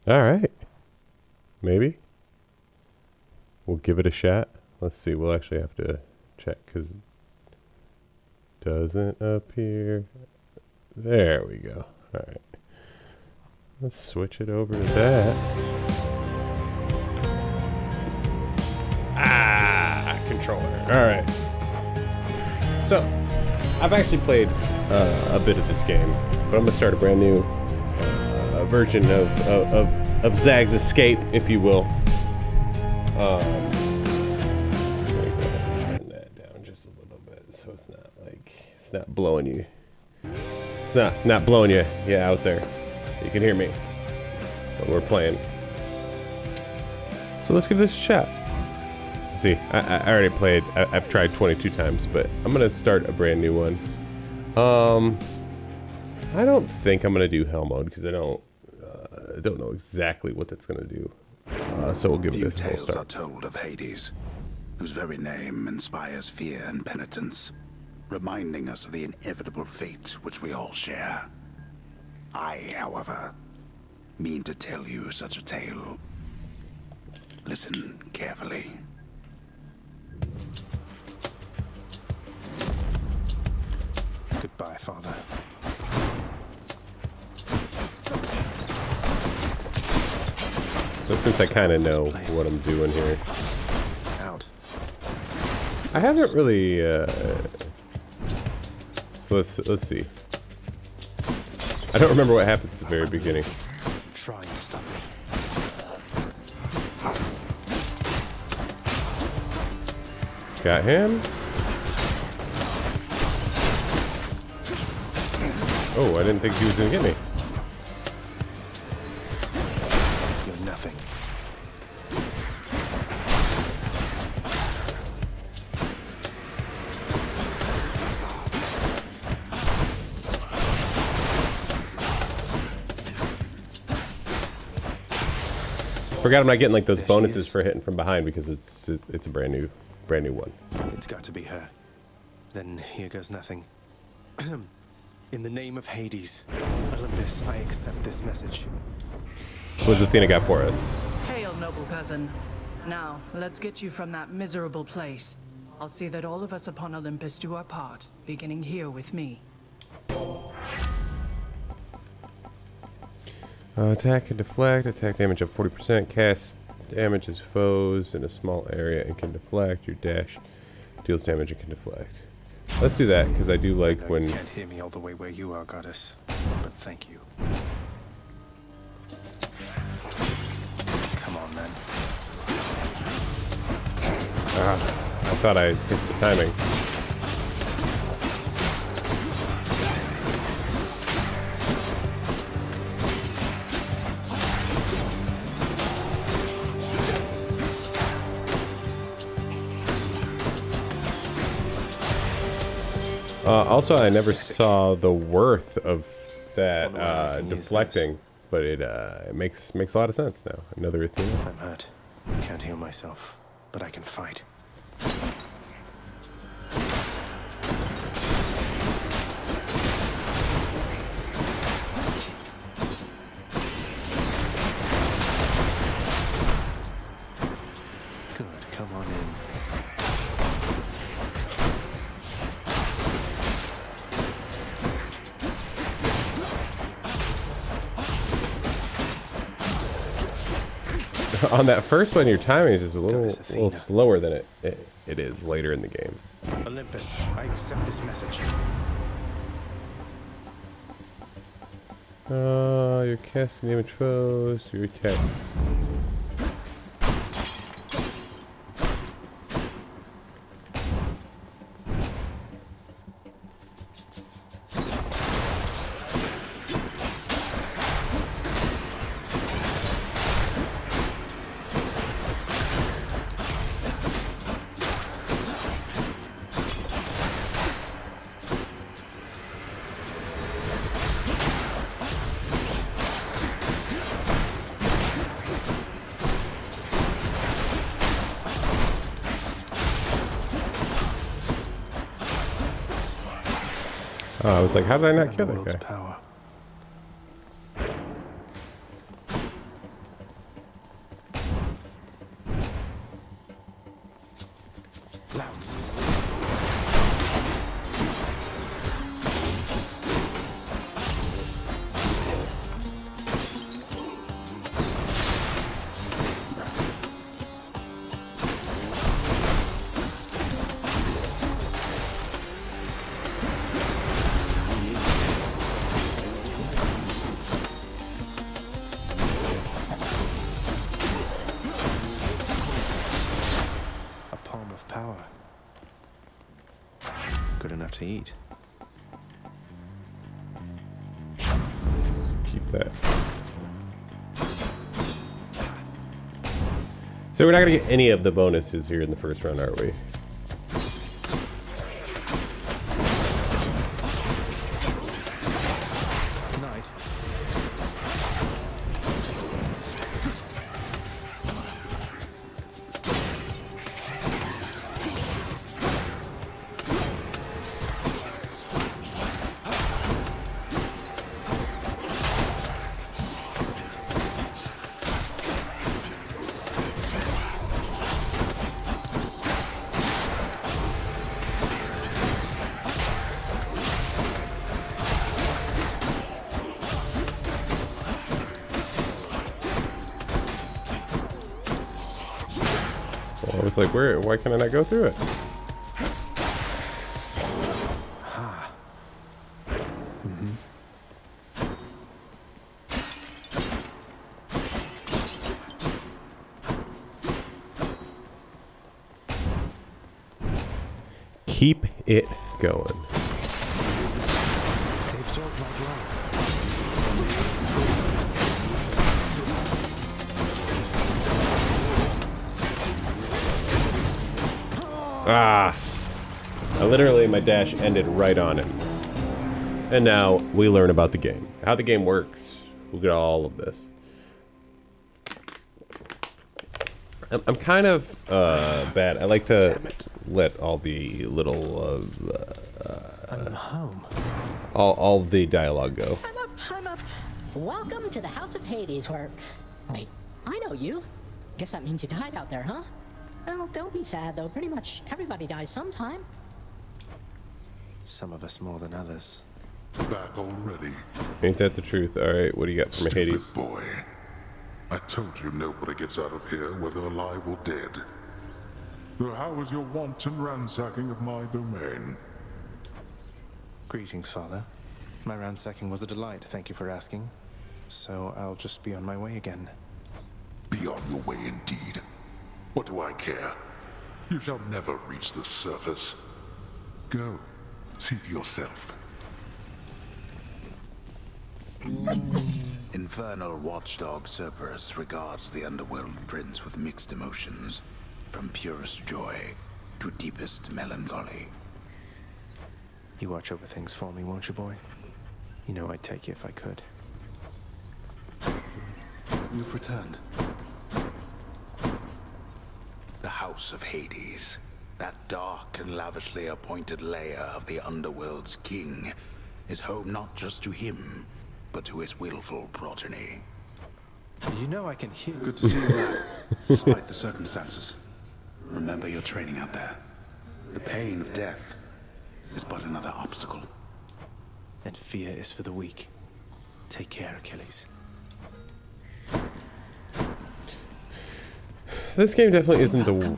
All right. Maybe. We'll give it a shot. Let's see. We'll actually have to check because it doesn't appear. There we go. All right. Let's switch it over to that. Controller. All right. So, I've actually played a bit of this game, but I'm gonna start a brand new version of Zag's Escape, if you will. Let me go ahead and turn that down just a little bit, so it's not like it's not blowing you. It's not blowing you out there. You can hear me, but we're playing. So let's give this a shot. See, I already played. I've tried 22 times, but I'm gonna start a brand new one. I don't think I'm gonna do hell mode because I don't know exactly what that's gonna do. So we'll give it a full tales start. are told of Hades, whose very name inspires fear and penitence, reminding us of the inevitable fate which we all share. I, however, mean to tell you such a tale. Listen carefully. Goodbye, Father. So since I kind of know what I'm doing here, Out. I haven't really. So let's see. I don't remember what happens at the very beginning. Try and stop me. Got him. Oh, I didn't think he was gonna get me. You're nothing. Forgot I'm not getting like those bonuses for hitting from behind because it's a brand new one. It's got to be her. Then here goes nothing. In the name of Hades, Olympus, I accept this message. What's Athena got for us? Hail, noble cousin. Now, let's get you from that miserable place. I'll see that all of us upon Olympus do our part, beginning here with me. Attack and deflect. Attack damage up 40%. Cast damage as foes in a small area and can deflect. Your dash deals damage and can deflect. Let's do that because I do like No, when. you can't hear me all the way where you are, goddess. But thank you. Come on, then. I thought I hit the timing. Also, I never saw the worth of that deflecting, but it makes a lot of sense now. Another Athena. I'm hurt. Can't heal myself, but I can fight. Good, come on in. On that first one, your timing is just a little slower than it is later in the game. Olympus, I accept this message. You're casting damage foes. Your attack. I was like, how did I not kill that guy? Power. Louds. A palm of power. Good enough to eat. Keep that. So we're not gonna get any of the bonuses here in the first run, are we? Night. So I was like, why can I not go through it? Keep it going. They absorbed my blood. Ah! Literally, my dash ended right on him. And now we learn about the game. How the game works. We'll get all of this. I'm kind of bad. I like to let all the little I'm home. all the dialogue go. I'm up. Welcome to the House of Hades, where... Wait, I know you. Guess that means you died out there, huh? Well, don't be sad, though. Pretty much everybody dies sometime. Some of us more than others. Back already, Ain't that the truth? Alright, what do you got for me, stupid Hades? boy. I told you nobody gets out of here, whether alive or dead. So how was your wanton ransacking of my domain? Greetings, Father. My ransacking was a delight, thank you for asking. So I'll just be on my way again. Be on your way indeed. What do I care? You shall never reach the surface. Go, see for yourself. Infernal watchdog Cerberus regards the underworld prince with mixed emotions, from purest joy to deepest melancholy. You watch over things for me, won't you, boy? You know I'd take you if I could. You've returned. The House of Hades, that dark and lavishly appointed lair of the underworld's king, is home not just to him, but to his willful progeny. You know I can hear... Good to see you back, despite the circumstances. Remember your training out there. The pain of death is but another obstacle. And fear is for the weak. Take care, Achilles. This game definitely isn't the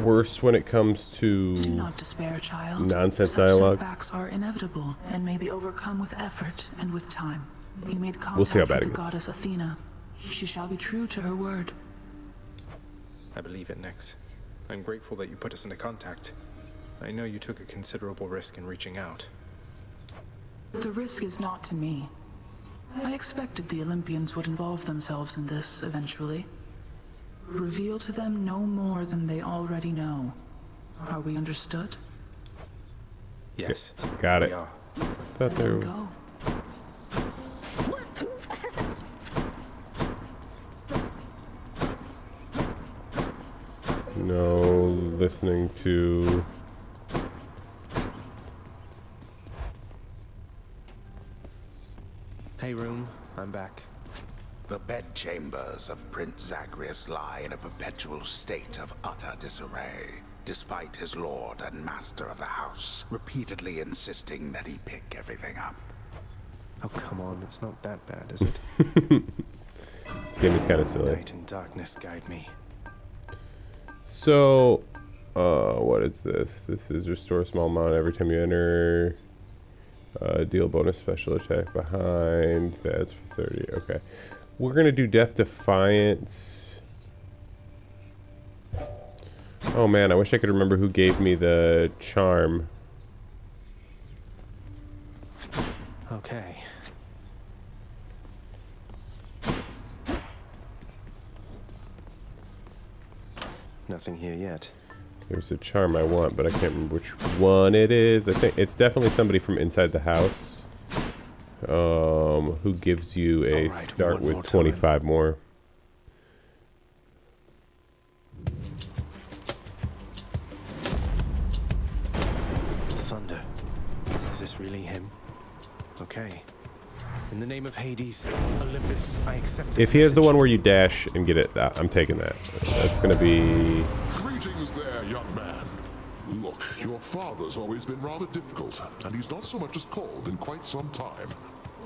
worst when it comes to Do not despair, child. nonsense Such dialogue. setbacks are inevitable and may be overcome with effort and with time. You made contact We'll see how with bad the it gets. goddess Athena. She shall be true to her word. I believe it, Nex. I'm grateful that you put us into contact. I know you took a considerable risk in reaching out. The risk is not to me. I expected the Olympians would involve themselves in this eventually. Reveal to them no more than they already know. Are we understood? Yes. Got it. We are. Thought they were... Go. No listening to... Hey, room. I'm back. The bedchambers of Prince Zagreus lie in a perpetual state of utter disarray. despite his lord and master of the house repeatedly insisting that he pick everything up. Oh, come on. It's not that bad, is it? This game is kind of silly. Night and darkness guide me. So, what is this? This is restore small amount every time you enter. Deal bonus special attack behind. That's for 30. Okay. We're going to do Death Defiance. Oh man, I wish I could remember who gave me the charm. Okay. Nothing here yet. There's a charm I want, but I can't remember which one it is. I think it's definitely somebody from inside the house. Who gives you a All right, start one with more 25 more. Thunder. Is this really him? Okay. In the name of Hades, Olympus, I accept this If he has the message. one where you dash and get it, I'm taking that. That's gonna be... Greetings there, young man. Look, your father's always been rather difficult, and he's not so much as called in quite some time.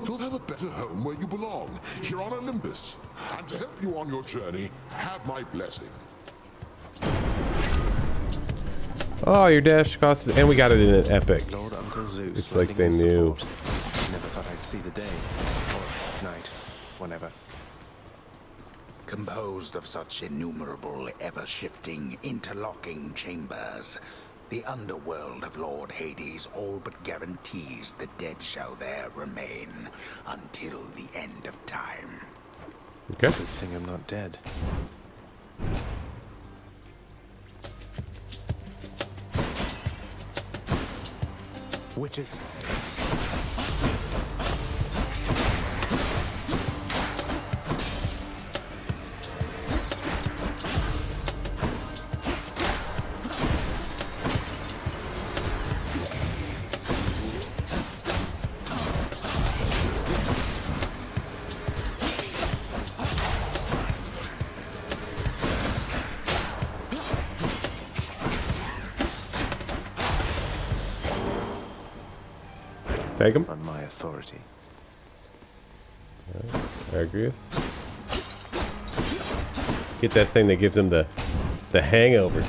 You'll have a better home where you belong, here on Olympus. And to help you on your journey, have my blessing. Oh, your dash costs... And we got it in an epic. Lord Uncle Zeus. It's like they lending his knew. support. Never thought I'd see the day. Or night. Whenever. Composed of such innumerable, ever-shifting, interlocking chambers, the underworld of Lord Hades all but guarantees the dead shall there remain until the end of time. Okay. Good thing I'm not dead. Witches. Take him. On my authority. Agrius. Get that thing that gives him the hangover.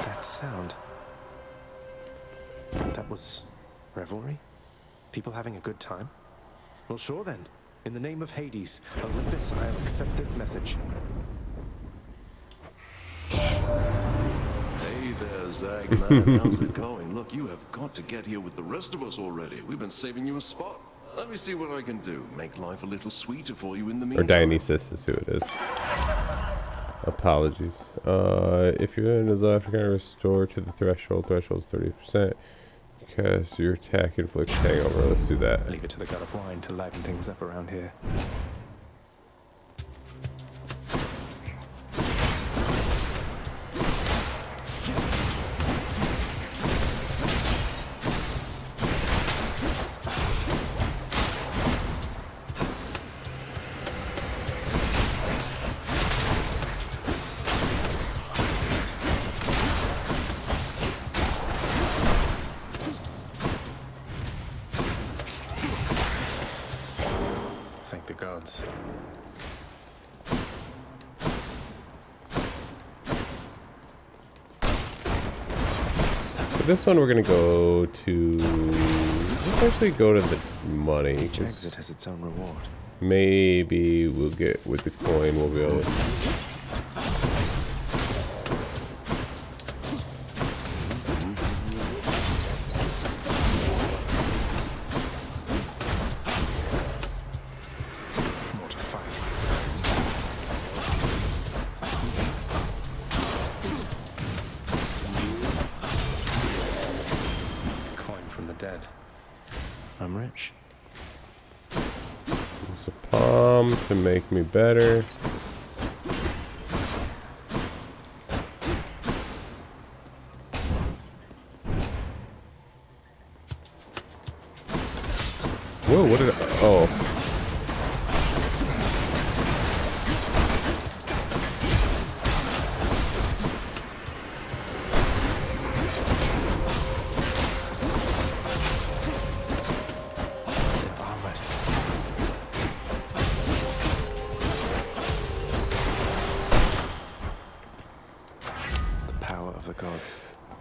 That sound. That was revelry? People having a good time? Well, sure then. In the name of Hades, Olympus, I'll accept this message. Hey there, Zag man. How's it going? Look, you have got to get here with the rest of us already. We've been saving you a spot. Let me see what I can do. Make life a little sweeter for you in the Or meantime. Dionysus is who it is. Apologies. If you're in the left, you're gonna restore to the threshold. Threshold's 30%. Because your attack inflicts hangover. Let's do that. Leave it to the god of wine to liven things up around here. Thank the gods. For this one, we're gonna go to. Let's actually go to the money. Each 'Cause exit has its own reward. maybe we'll get with the coin. We'll be able to. More to fight. Coin from the dead. I'm rich. Use a palm to make me better. Whoa, what did I... Oh.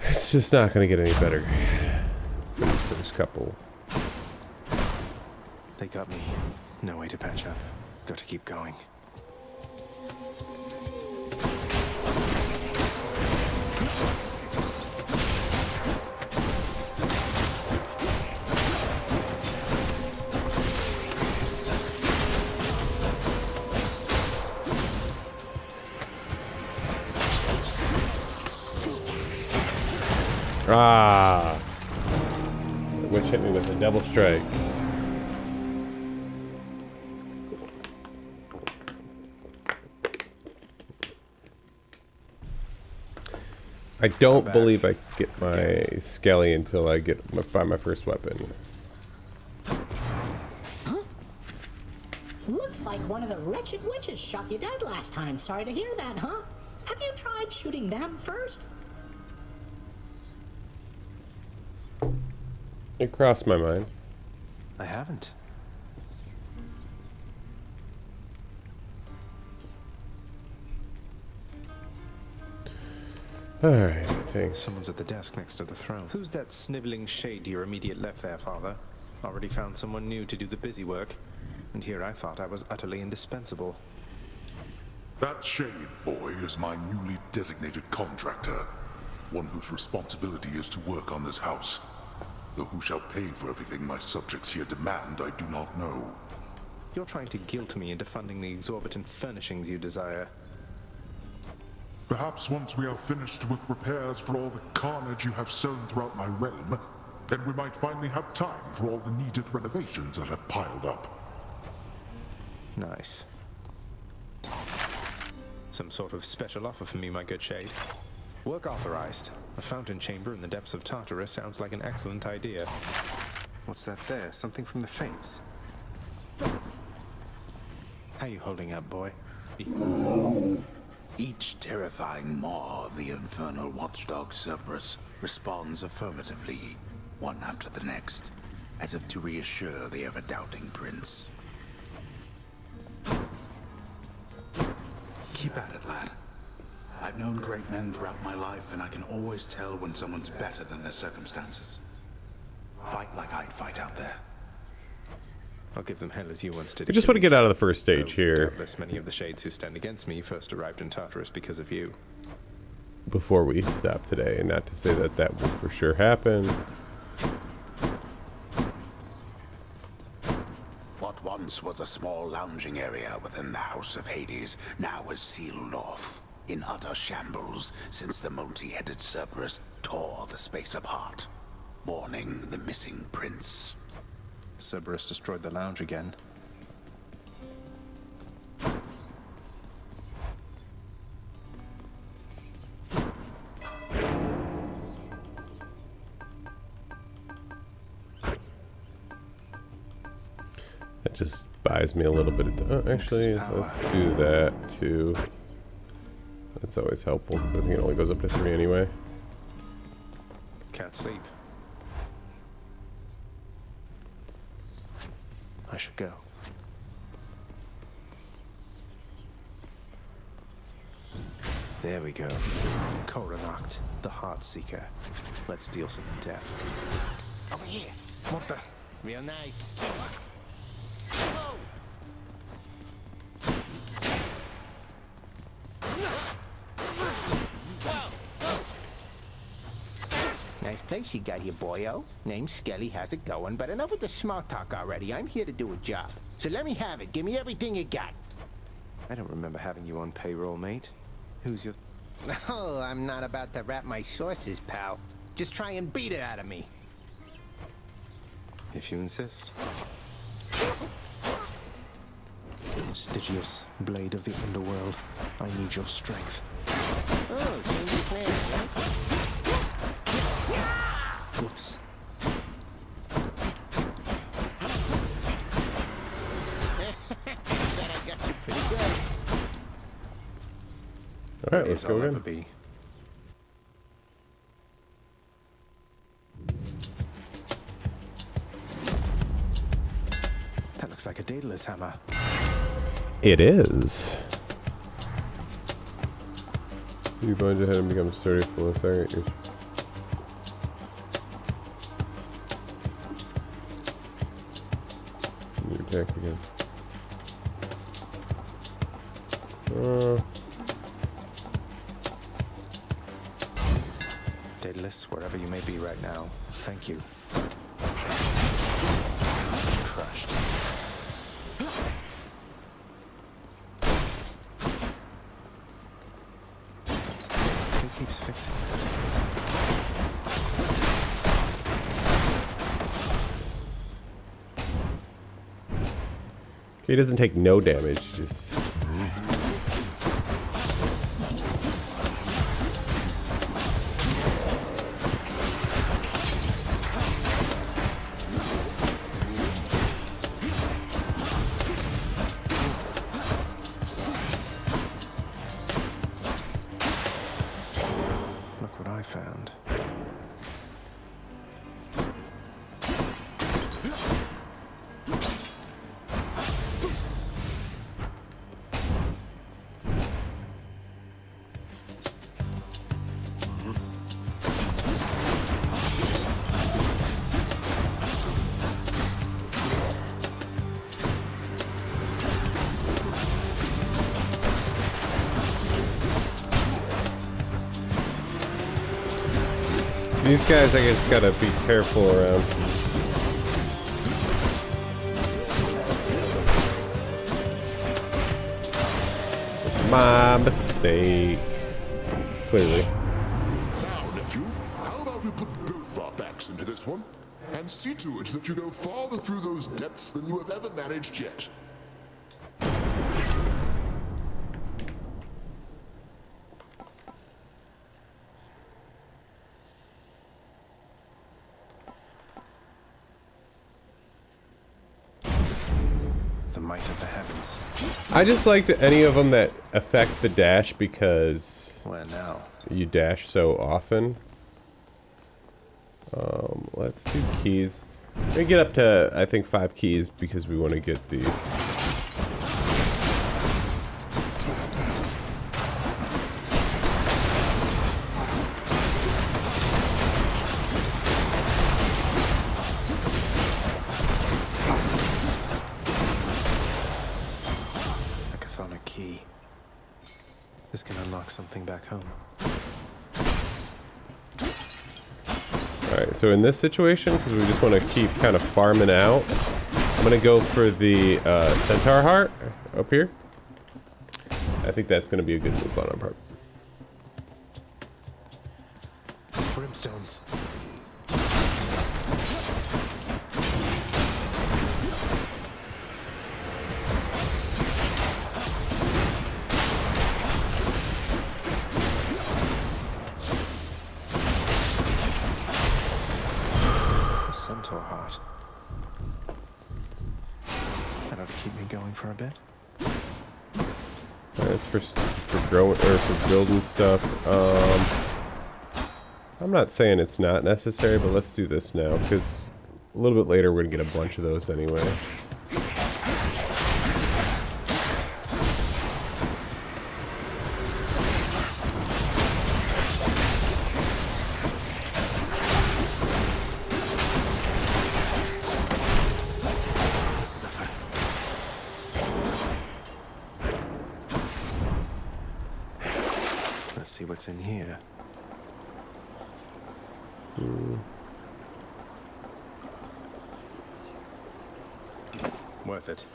It's just not going to get any better for this first couple. They got me. No way to patch up. Got to keep going. Ah! Which hit me with a double strike. I don't believe I get my Skelly until I buy my first weapon. Huh? Looks like one of the wretched witches shot you dead last time. Sorry to hear that, huh? Have you tried shooting them first? It crossed my mind. I haven't. Alright, I think. Someone's at the desk next to the throne. Who's that sniveling shade to your immediate left there, Father? Already found someone new to do the busy work. And here I thought I was utterly indispensable. That shade boy is my newly designated contractor. One whose responsibility is to work on this house. Though who shall pay for everything my subjects here demand, I do not know. You're trying to guilt me into funding the exorbitant furnishings you desire. Perhaps once we are finished with repairs for all the carnage you have sown throughout my realm, then we might finally have time for all the needed renovations that have piled up. Nice. Some sort of special offer for me, my good shade. Work authorized. A fountain chamber in the depths of Tartarus sounds like an excellent idea. What's that there? Something from the Fates? How you holding up, boy? Each terrifying maw of the infernal watchdog Cerberus responds affirmatively, one after the next, as if to reassure the ever-doubting prince. Keep at it, lad. I've known great men throughout my life, and I can always tell when someone's better than their circumstances. Fight like I'd fight out there. I'll give them hell as you once did. I just want to get out of the first stage here. Doubtless many of the shades who stand against me first arrived in Tartarus because of you. Before we stop today, and not to say that that will for sure happen. What once was a small lounging area within the House of Hades now is sealed off, in utter shambles since the multi-headed Cerberus tore the space apart, mourning the missing prince. Cerberus destroyed the lounge again. That just buys me a little bit of actually, let's do that too. That's always helpful because I think it only goes up to 3 anyway. Can't sleep. I should go. There we go. Coronacht, the Heart Seeker. Let's deal some death. Psst, over here. What the? Real nice. Nice place you got here, boyo. Name's Skelly, how's it going? But enough with the small talk already. I'm here to do a job. So let me have it. Give me everything you got. I don't remember having you on payroll, mate. Who's your... Oh, I'm not about to wrap my sources, pal. Just try and beat it out of me. If you insist. Stygius, blade of the underworld, I need your strength. Oh, change your plan, huh? Whoops. Bet I got you pretty good. All right, let's As go I'll ever again. be. That looks like a Daedalus hammer. It is. You plunge ahead and become sturdy for a second. You attack again. Daedalus, wherever you may be right now, thank you. Crushed. Who keeps fixing He doesn't take no damage, just. Look what I found. These guys, I guess, gotta be careful around. It's my mistake. Clearly. Now, nephew, how about we put both our backs into this one and see to it that you go farther through those depths than you have ever managed yet? The might of the heavens. I just liked any of them that affect the dash because Where now? you dash so often. Let's do keys. We're gonna get up to, I think, 5 keys because we want to get the... A chthonic key. This can unlock something back home. Alright, so in this situation, because we just want to keep kind of farming out, I'm going to go for the Centaur Heart up here. I think that's going to be a good move on our part. Brimstones. A centaur heart. That ought to keep me going for a bit. That's for growing or for building stuff. I'm not saying it's not necessary, but let's do this now because a little bit later we're gonna get a bunch of those anyway. Suffer. Let's see what's in here. Worth it.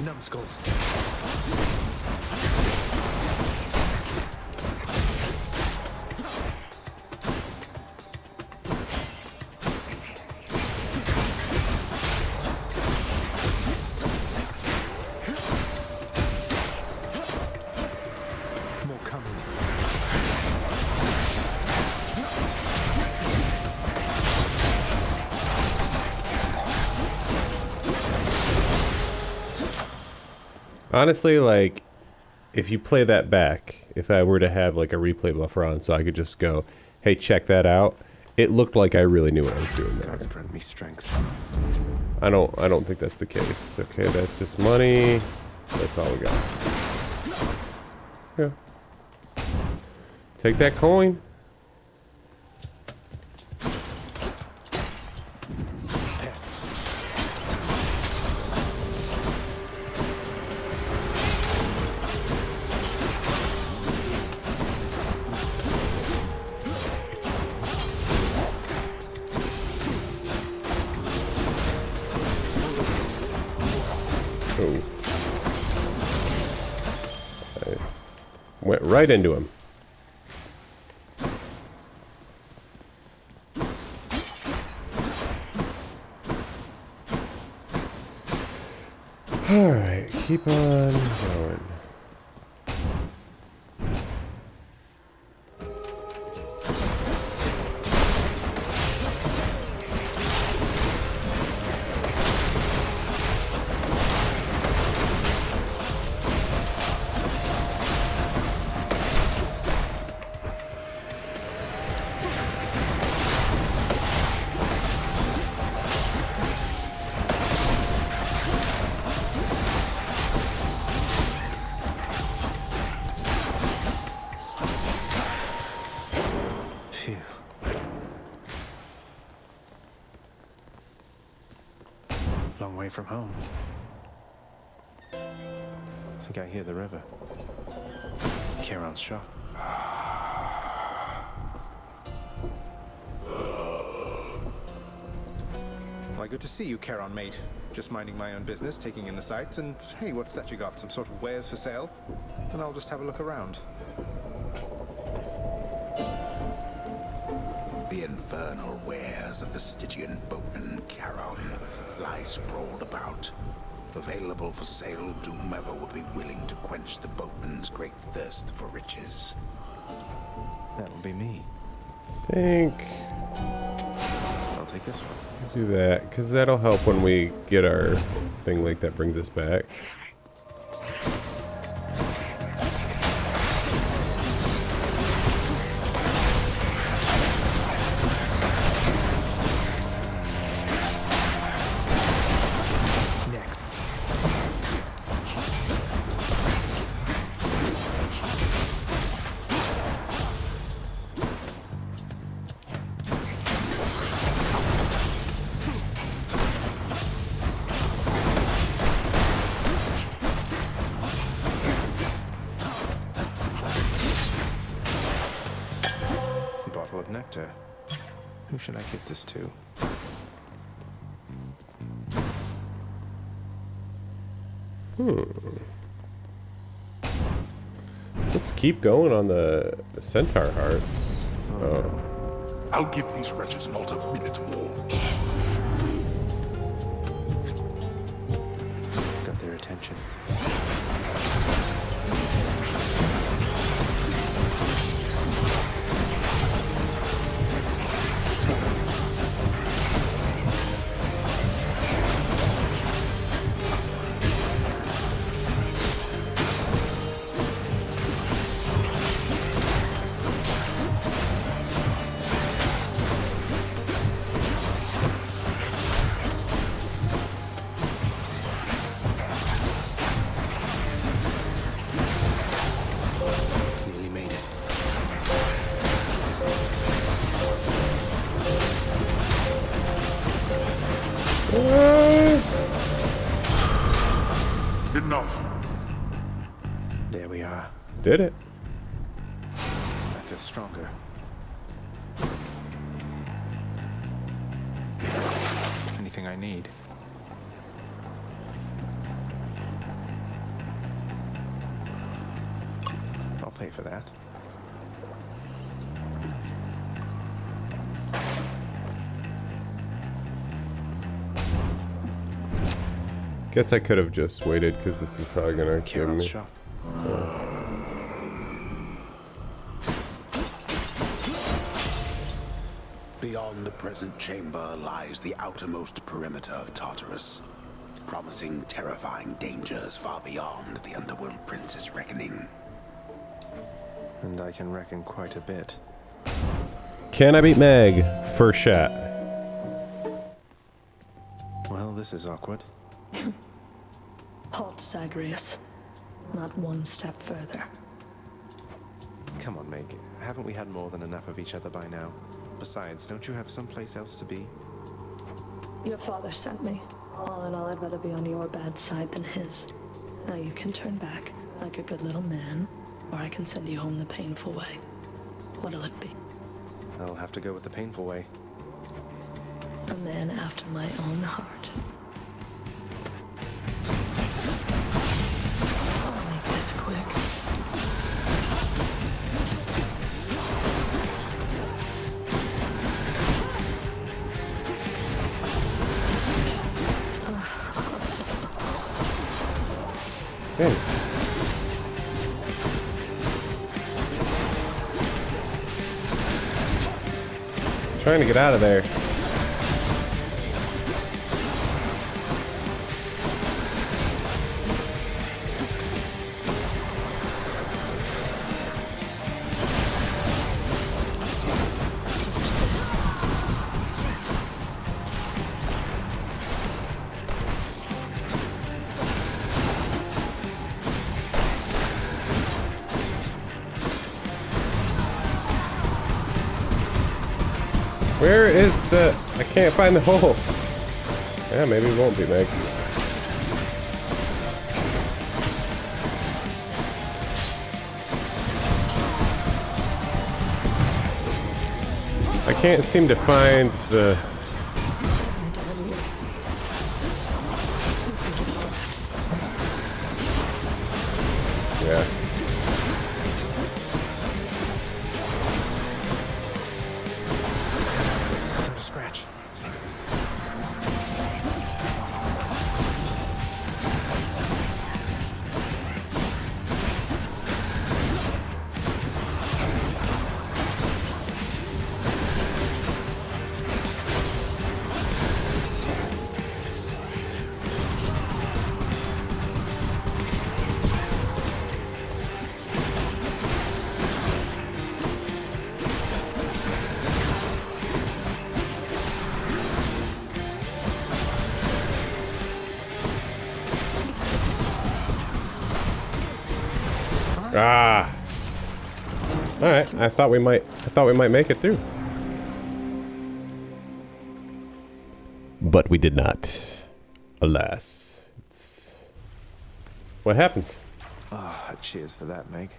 Numbskulls. Honestly, like, if you play that back, if I were to have like a replay buffer on, so I could just go, "Hey, check that out." It looked like I really knew what I was doing there. God's grant me strength. I don't think that's the case. Okay, that's just money. That's all we got. Yeah. Take that coin. Pests. Oh. I went right into him. Alright, keep on going. Phew. Long way from home. I think I hear the river. Charon's shop. Why, good to see you, Charon, mate. Just minding my own business, taking in the sights, and hey, what's that you got? Some sort of wares for sale? And I'll just have a look around. The infernal wares of the Stygian boatman Charon lie sprawled about, available for sale to whomever would be willing to quench the boatman's great thirst for riches. That'll be me. Think I'll take this one. do that, because that'll help when we get our thing like that brings us back. Next. Bottle of nectar. Who should I give this to? Let's keep going on the centaur hearts. Oh. I'll give these wretches not a minute more. Got their attention. Nearly made it. Enough. There we are. Did it. I feel stronger. Anything I need. I'll pay for that. Guess I could have just waited, because this is probably gonna kill Charon's me. shop. Beyond the present chamber lies the outermost perimeter of Tartarus, promising terrifying dangers far beyond the Underworld Prince's reckoning. And I can reckon quite a bit. Can I beat Meg? First shot. Well, this is awkward. Halt, Zagreus. Not one step further. Come on, Meg. Haven't we had more than enough of each other by now? Besides, don't you have someplace else to be? Your father sent me. All in all, I'd rather be on your bad side than his. Now you can turn back, like a good little man, or I can send you home the painful way. What'll it be? I'll have to go with the painful way. A man after my own heart. I'll make this quick. Hey. Trying to get out of there. Where is the... I can't find the hole. Yeah, maybe it won't be, Meg. I can't seem to find the... Yeah. Scratch. Ah. All right. I thought we might make it through. But we did not. Alas. What happens? Ah, cheers for that, Meg.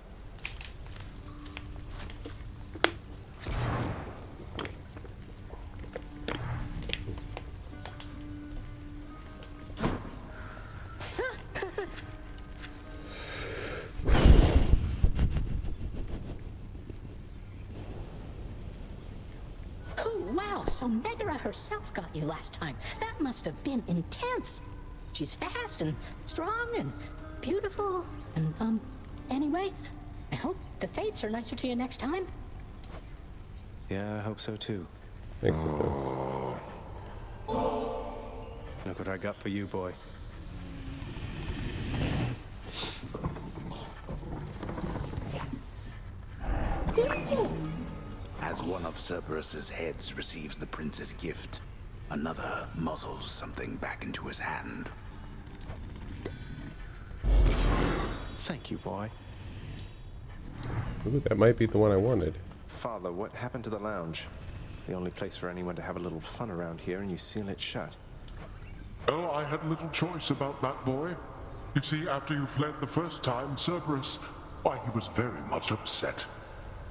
So Megara herself got you last time. That must have been intense. She's fast and strong and beautiful. And, anyway, I hope the fates are nicer to you next time. Yeah, I hope so too. Thanks. Oh. Look what I got for you, boy. As one of Cerberus's heads receives the prince's gift, another muzzles something back into his hand. Thank you, boy. Ooh, that might be the one I wanted. Father, what happened to the lounge? The only place for anyone to have a little fun around here, and you seal it shut. Oh, I had little choice about that, boy. You see, after you fled the first time, Cerberus, why, he was very much upset.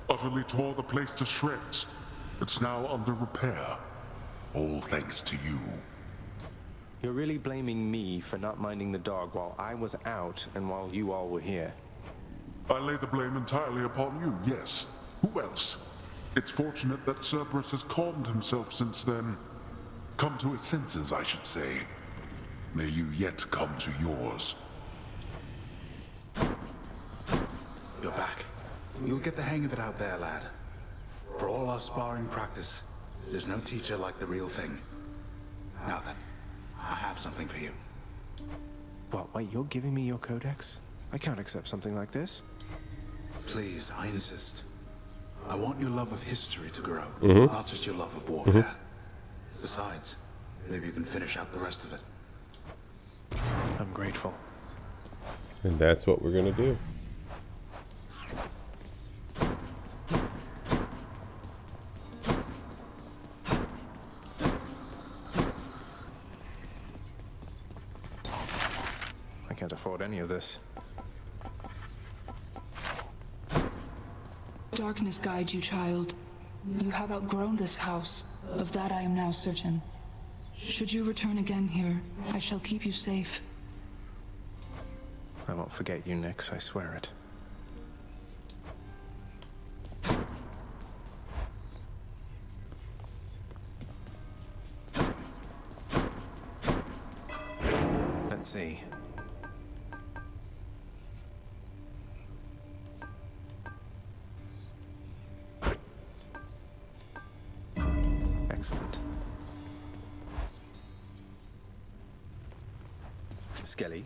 Utterly tore the place to shreds. It's now under repair. All thanks to you. You're really blaming me for not minding the dog while I was out and while you all were here. I lay the blame entirely upon you, yes. Who else? It's fortunate that Cerberus has calmed himself since then. Come to his senses, I should say. May you yet come to yours. You're back. You'll get the hang of it out there, lad. For all our sparring practice, there's no teacher like the real thing. Now then, I have something for you. What, wait, you're giving me your codex? I can't accept something like this. Please, I insist. I want your love of history to grow, not just your love of warfare. Besides, maybe you can finish out the rest of it. I'm grateful. And that's what we're gonna do. I can't afford any of this. Darkness guide you, child. You have outgrown this house. Of that I am now certain. Should you return again here, I shall keep you safe. I won't forget you, Nix, I swear it. Let's see. Excellent. Skelly.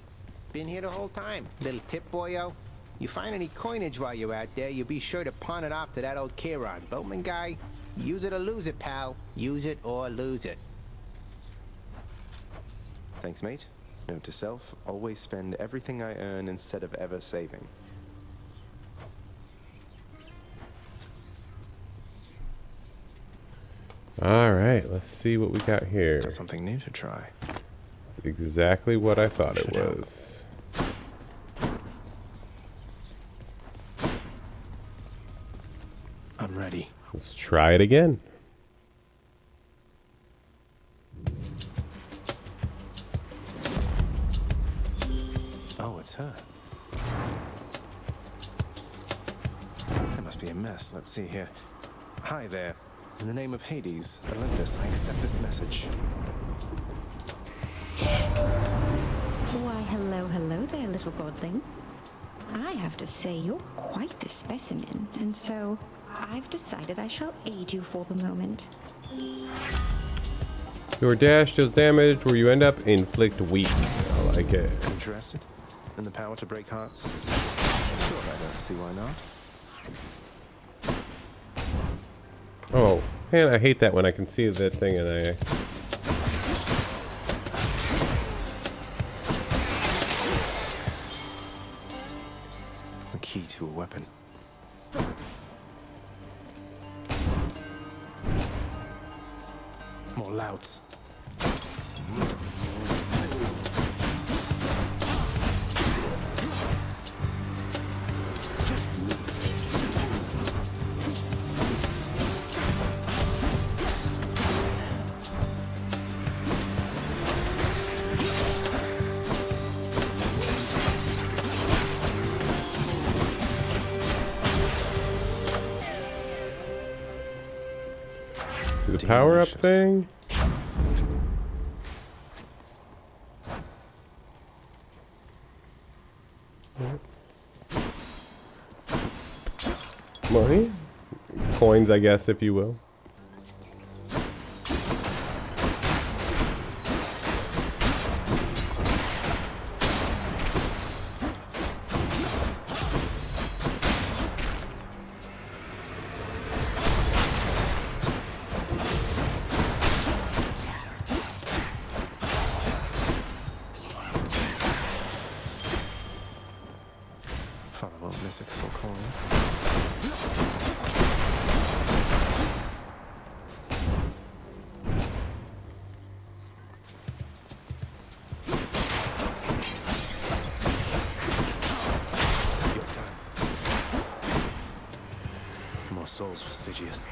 Been here the whole time. Little tip, boyo. You find any coinage while you're out there, you be sure to pawn it off to that old Chiron. Boatman guy, use it or lose it, pal. Use it or lose it. Thanks, mate. Note to self, always spend everything I earn instead of ever saving. All right, let's see what we got here. Got something new to try. It's exactly what I thought it was. I'm ready. Let's try it again. Oh, it's her. That must be a mess. Let's see here. Hi there. In the name of Hades, Olympus, I accept this message. Why, hello there, little godling. I have to say, you're quite the specimen, and so I've decided I shall aid you for the moment. Your dash deals damage where you end up, inflict weak. I like it. Interested in the power to break hearts? Sure, I don't see why not. Oh, man, I hate that when I can see that thing and I... The key to a weapon. More louds. The power-up thing? Money? Coins, I guess, if you will. Father won't miss a couple coins. Your time. More souls for Stygius.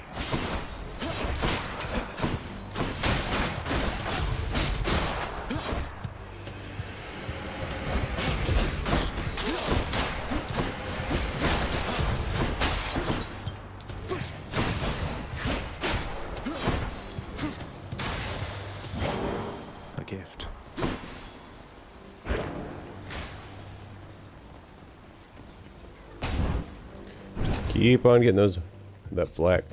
A gift. Just keep on getting those, that black.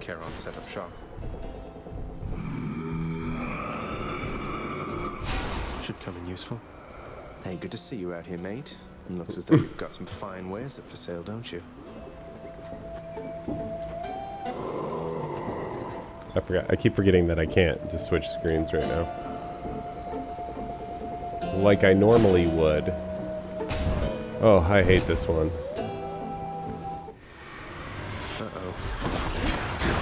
Charon set up shop. Should come in useful. Hey, good to see you out here, mate. It looks as though you've got some fine wares up for sale, don't you? I forgot. I keep forgetting that I can't just switch screens right now. Like I normally would. Oh, I hate this one. Uh-oh.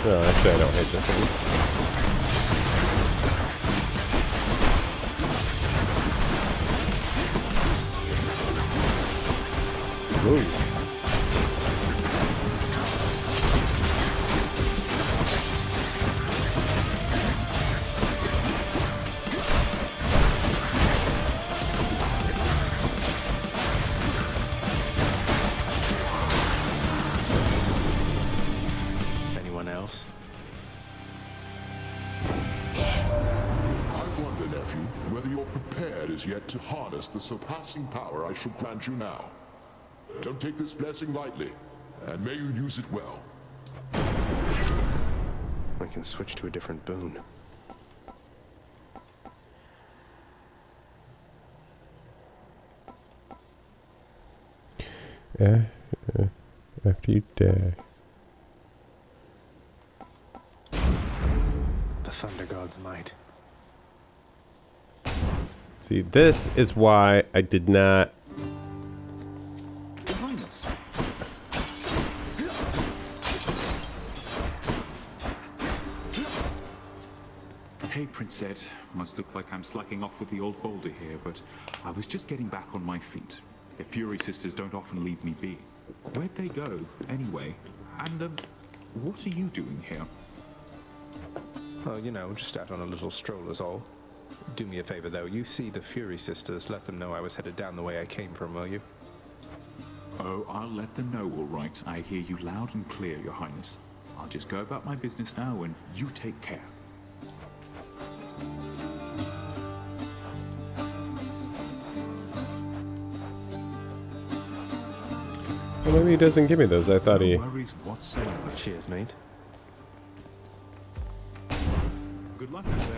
No, actually, I don't hate this one. Ooh. Anyone else? I wonder, nephew, whether you're prepared as yet to harness the surpassing power I shall grant you now. Don't take this blessing lightly, and may you use it well. I can switch to a different boon. After you die. The Thunder God's might. See, this is why I did not. Hey, Prince Ed. Must look like I'm slacking off with the old boulder here, but I was just getting back on my feet. The Fury Sisters don't often leave me be. Where'd they go, anyway? And, what are you doing here? Oh, you know, just out on a little stroll is all. Do me a favor, though. You see the Fury Sisters, let them know I was headed down the way I came from, will you? Oh, I'll let them know, all right. I hear you loud and clear, Your Highness. I'll just go about my business now, and you take care. Well, maybe he doesn't give me those. I thought he. No worries whatsoever. Cheers, mate. Good luck out there.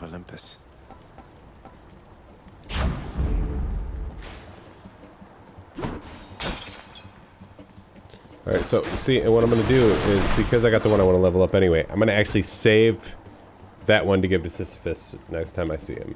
Olympus. Alright, so see, and what I'm going to do is, because I got the one I want to level up anyway, I'm going to actually save that one to give to Sisyphus next time I see him.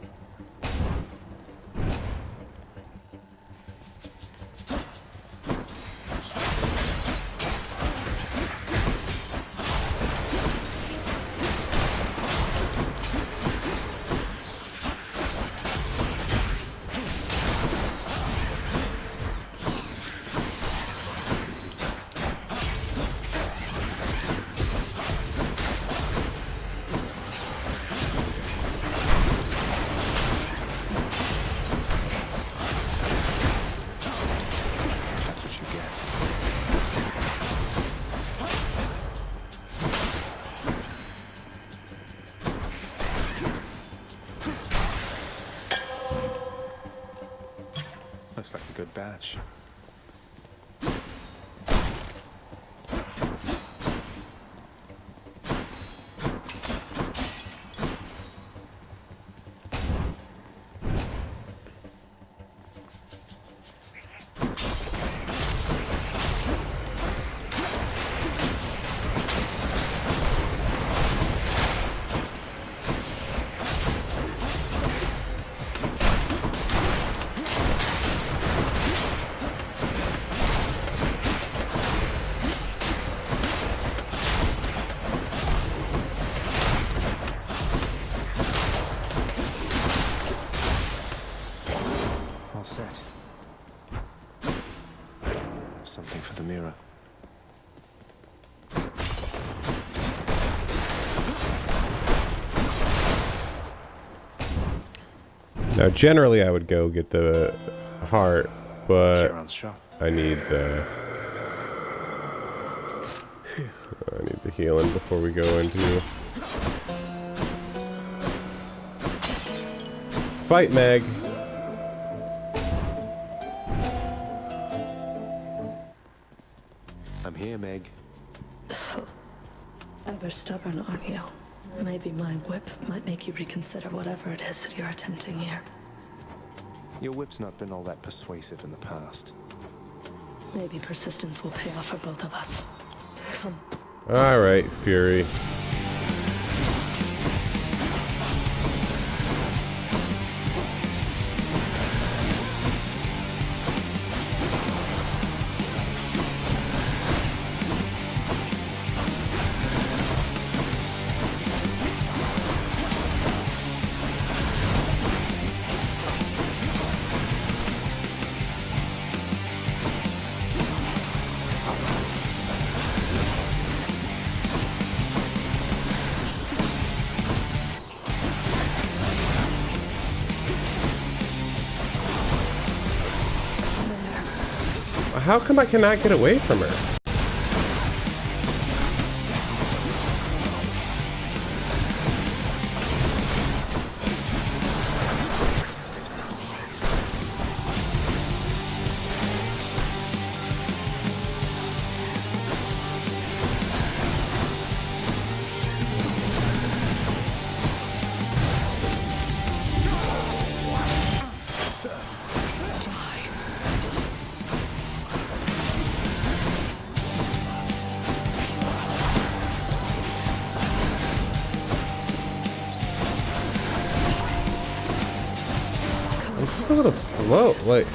Looks like a good batch. all set. Something for the mirror. Now, generally, I would go get the heart, but Charon's shop. I need the healing before we go into fight Meg. I'm here, Meg. Ever stubborn, aren't you? Maybe my whip might make you reconsider whatever it is that you're attempting here. Your whip's not been all that persuasive in the past. Maybe persistence will pay off for both of us. Come. All right, Fury. How come I cannot get away from her? It's a little slow, like.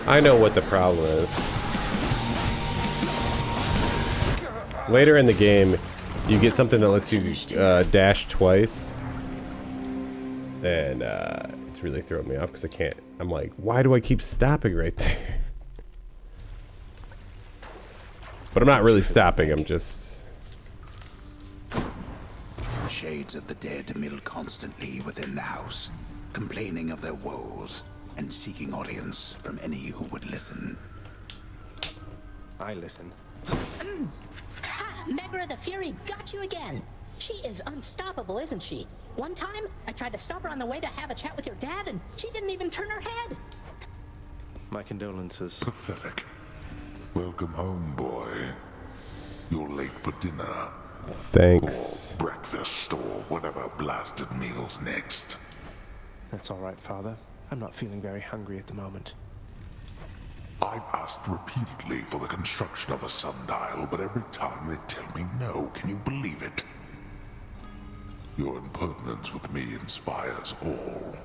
I know what the problem is. Later in the game, you get something that lets you dash twice, and it's really throwing me off because I can't. I'm like, why do I keep stopping right there? But I'm not really stopping. I'm just. Shades of the dead mill constantly within the house, complaining of their woes and seeking audience from any who would listen. I listen. Ha! Megra the Fury got you again. She is unstoppable, isn't she? One time, I tried to stop her on the way to have a chat with your dad, and she didn't even turn her head. My condolences. Pathetic. Welcome home, boy. You're late for dinner. Thanks. Or breakfast, or whatever blasted meal's next. That's all right, Father. I'm not feeling very hungry at the moment. I've asked repeatedly for the construction of a sundial, but every time they tell me no. Can you believe it? Your impertinence with me inspires all.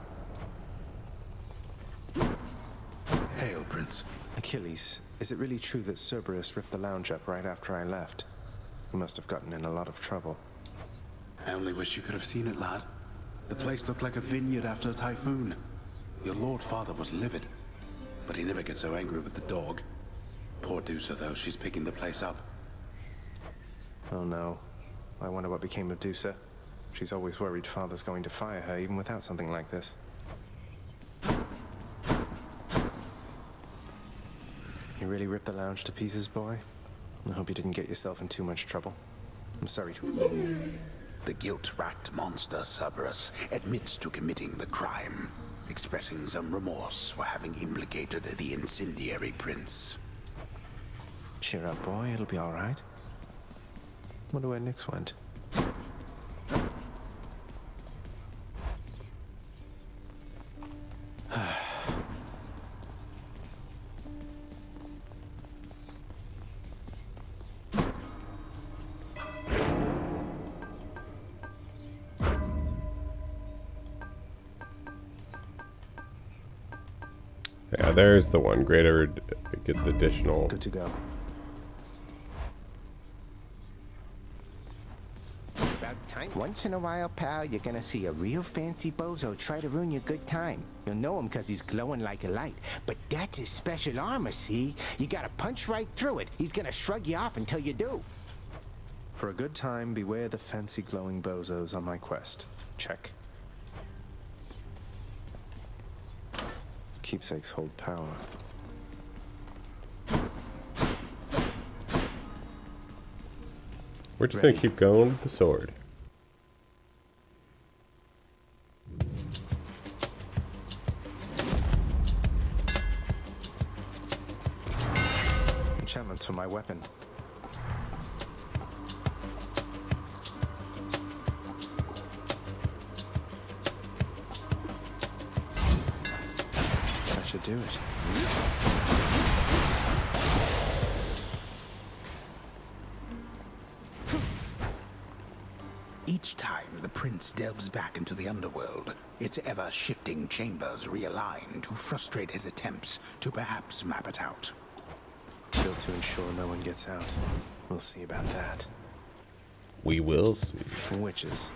Hail, Prince. Achilles, is it really true that Cerberus ripped the lounge up right after I left? He must have gotten in a lot of trouble. I only wish you could have seen it, lad. The place looked like a vineyard after a typhoon. Your Lord Father was livid, but he never gets so angry with the dog. Poor Dusa, though, she's picking the place up. Oh no. I wonder what became of Dusa. She's always worried Father's going to fire her, even without something like this. You really ripped the lounge to pieces, boy? I hope you didn't get yourself in too much trouble. I'm sorry to... The guilt-racked monster Cerberus admits to committing the crime, expressing some remorse for having implicated the incendiary prince. Cheer up, boy. It'll be all right. Wonder where Nyx went. Yeah, there's the one. Greater, get the additional. Good to go. About time. Once in a while, pal, you're gonna see a real fancy bozo try to ruin your good time. You'll know him because he's glowing like a light. But that's his special armor, see? You gotta punch right through it. He's gonna shrug you off until you do. For a good time, beware the fancy glowing bozos on my quest. Check. Keepsakes hold power. We're just gonna keep going with the sword. Enchantments for my weapon. That should do it. Each time the prince delves back into the underworld, its ever-shifting chambers realign to frustrate his attempts to perhaps map it out. Built to ensure no one gets out. We'll see about that. We will see. Witches.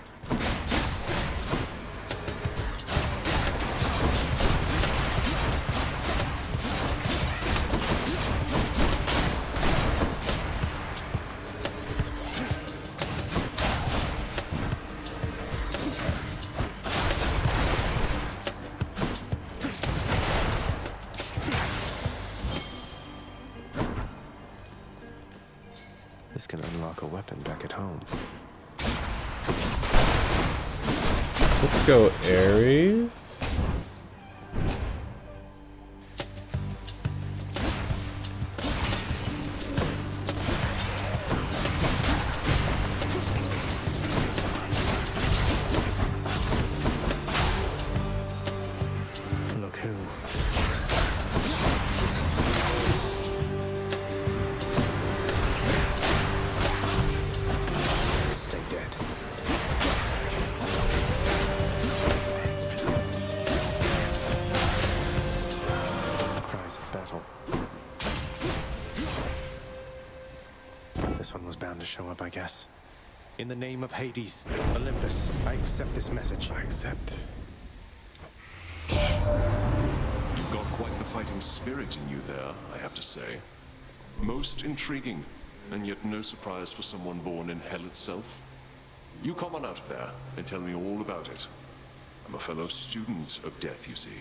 This can unlock a weapon back at home. Let's go Ares. Look who. Stay dead. Cries of battle. This one was bound to show up, I guess. In the name of Hades, Olympus, I accept this message. I accept. You've got quite the fighting spirit in you there, I have to say. Most intriguing, and yet no surprise for someone born in hell itself. You come on out of there and tell me all about it. I'm a fellow student of death, you see.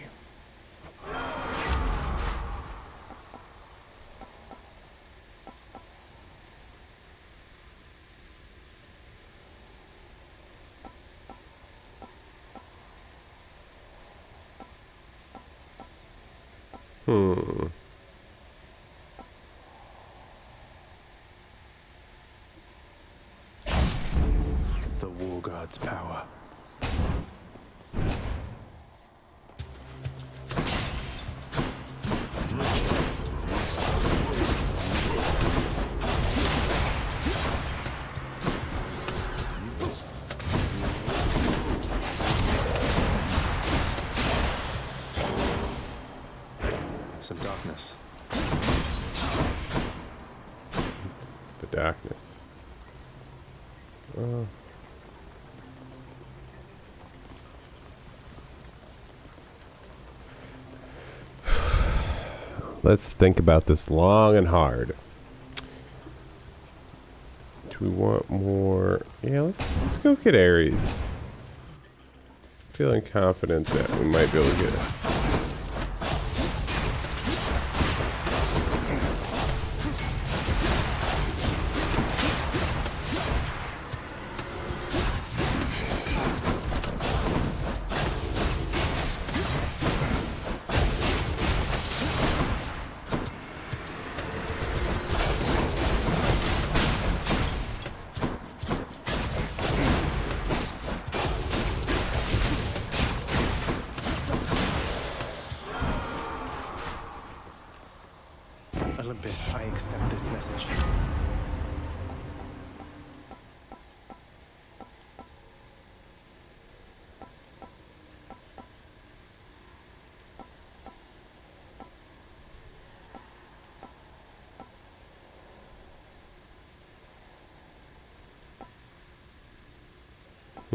The War God's power. Some darkness. The darkness. Let's think about this long and hard. Do we want more? Yeah, let's go get Ares. Feeling confident that we might be able to get it. Olympus, I accept this message. I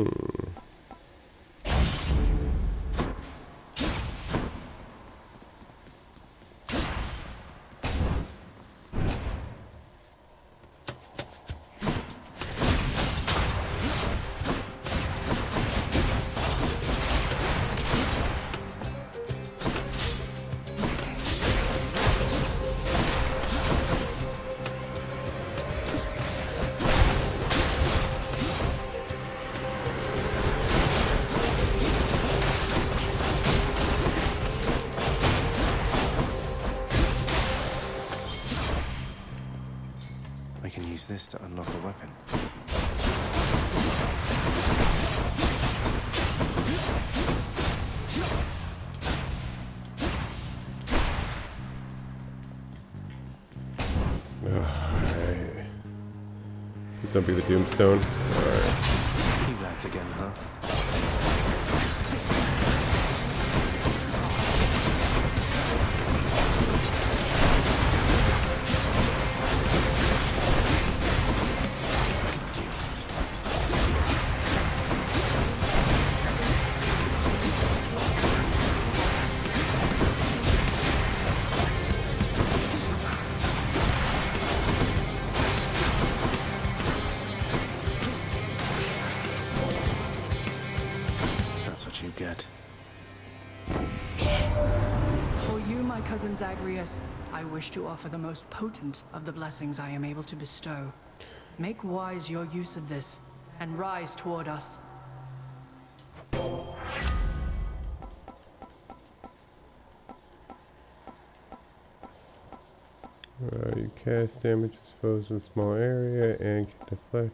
can use this to unlock a weapon. Alright. This won't be the Doomstone. Alright. You lads again, huh? You get. For you, my cousin Zagreus, I wish to offer the most potent of the blessings I am able to bestow. Make wise your use of this, and rise toward us. You cast damage as foes in a small area and can deflect.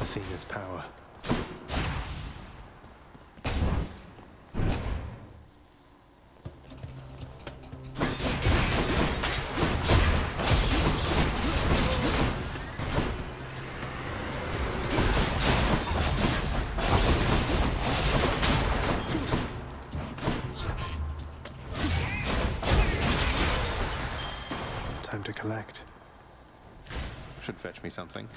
Athena's power. Time to collect. Should fetch me something.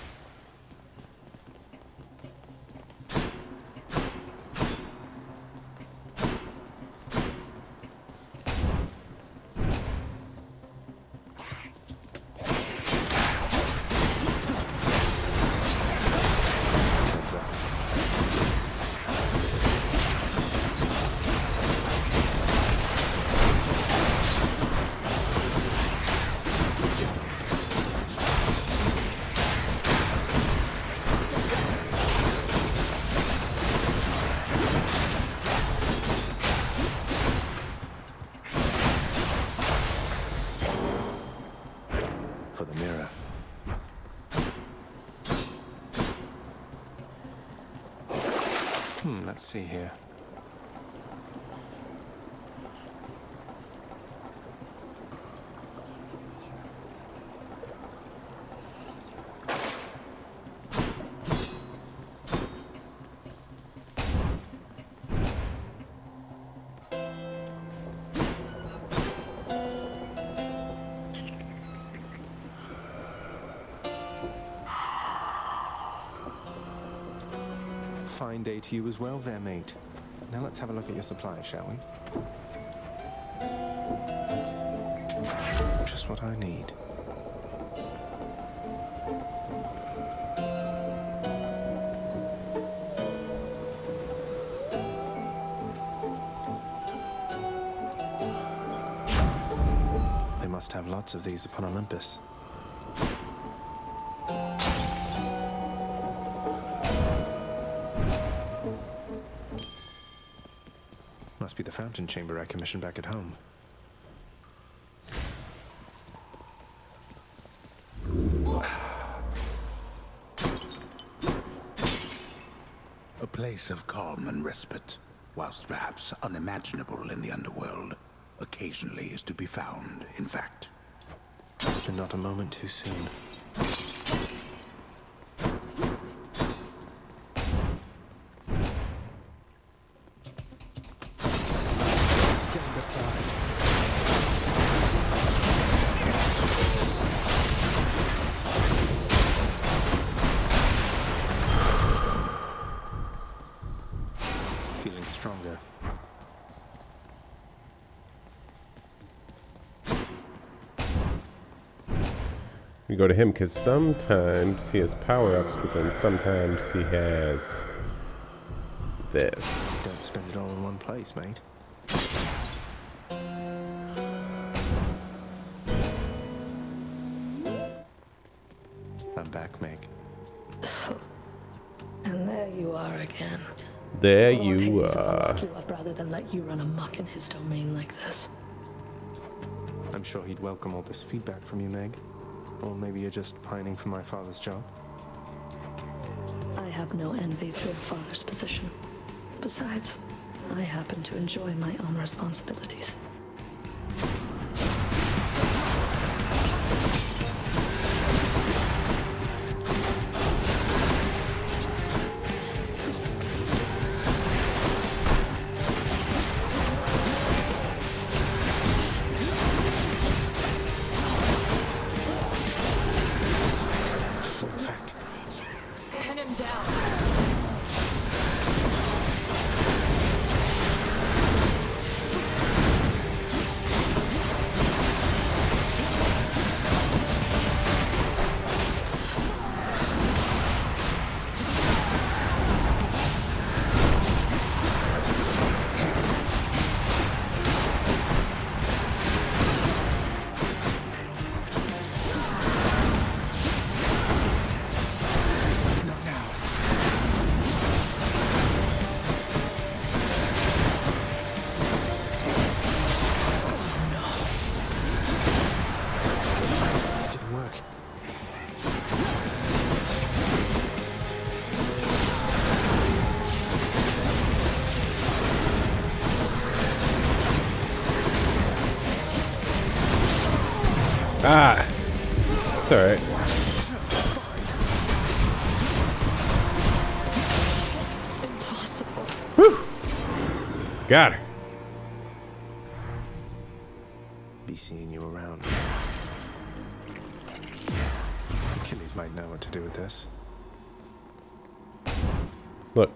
For the mirror. Let's see here. Fine day to you as well there, mate. Now let's have a look at your supplies, shall we? Just what I need. They must have lots of these upon Olympus. Must be the fountain chamber I commissioned back at home. A place of calm and respite, whilst perhaps unimaginable in the underworld, occasionally is to be found, in fact. And not a moment too soon. we go to him because sometimes he has power-ups, but then sometimes he has this. Don't spend it all in one place, mate. I'm back, Meg. And there you are again. There Lord you Hades will are. lock you up rather than let you run amok in his domain like this. I'm sure he'd welcome all this feedback from you, Meg. Or maybe you're just pining for my father's job. I have no envy for your father's position. Besides, I happen to enjoy my own responsibilities. Pin him down. Ah! It's alright. Impossible. Whew! Got her. Be seeing you around. Achilles might know what to do with this. Look.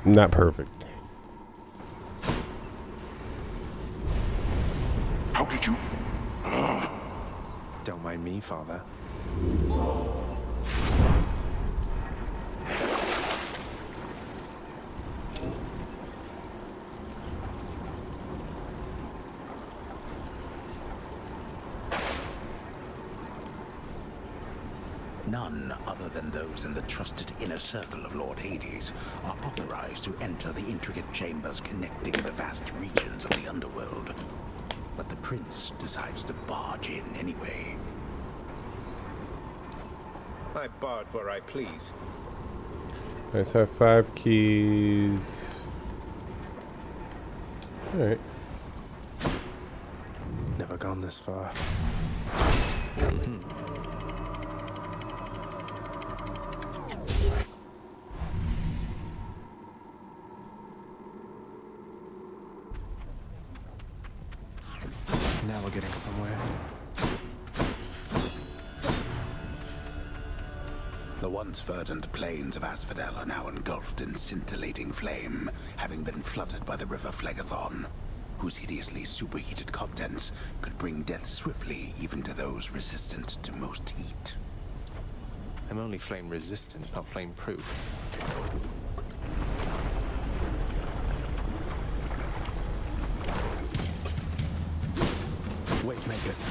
Not perfect. How did you... Don't mind me, Father. None other than those in the trusted inner circle of Lord Hades are authorized to enter the intricate chambers connecting the vast regions of the underworld. But the prince decides to barge in anyway. I barge where I please. Alright, so I have 5 keys. Alright. Never gone this far. Now we're getting somewhere. The once verdant plains of Asphodel are now engulfed in scintillating flame, having been flooded by the river Phlegethon, whose hideously superheated contents could bring death swiftly even to those resistant to most heat. I'm only flame resistant, not flame proof. Wait, Makers.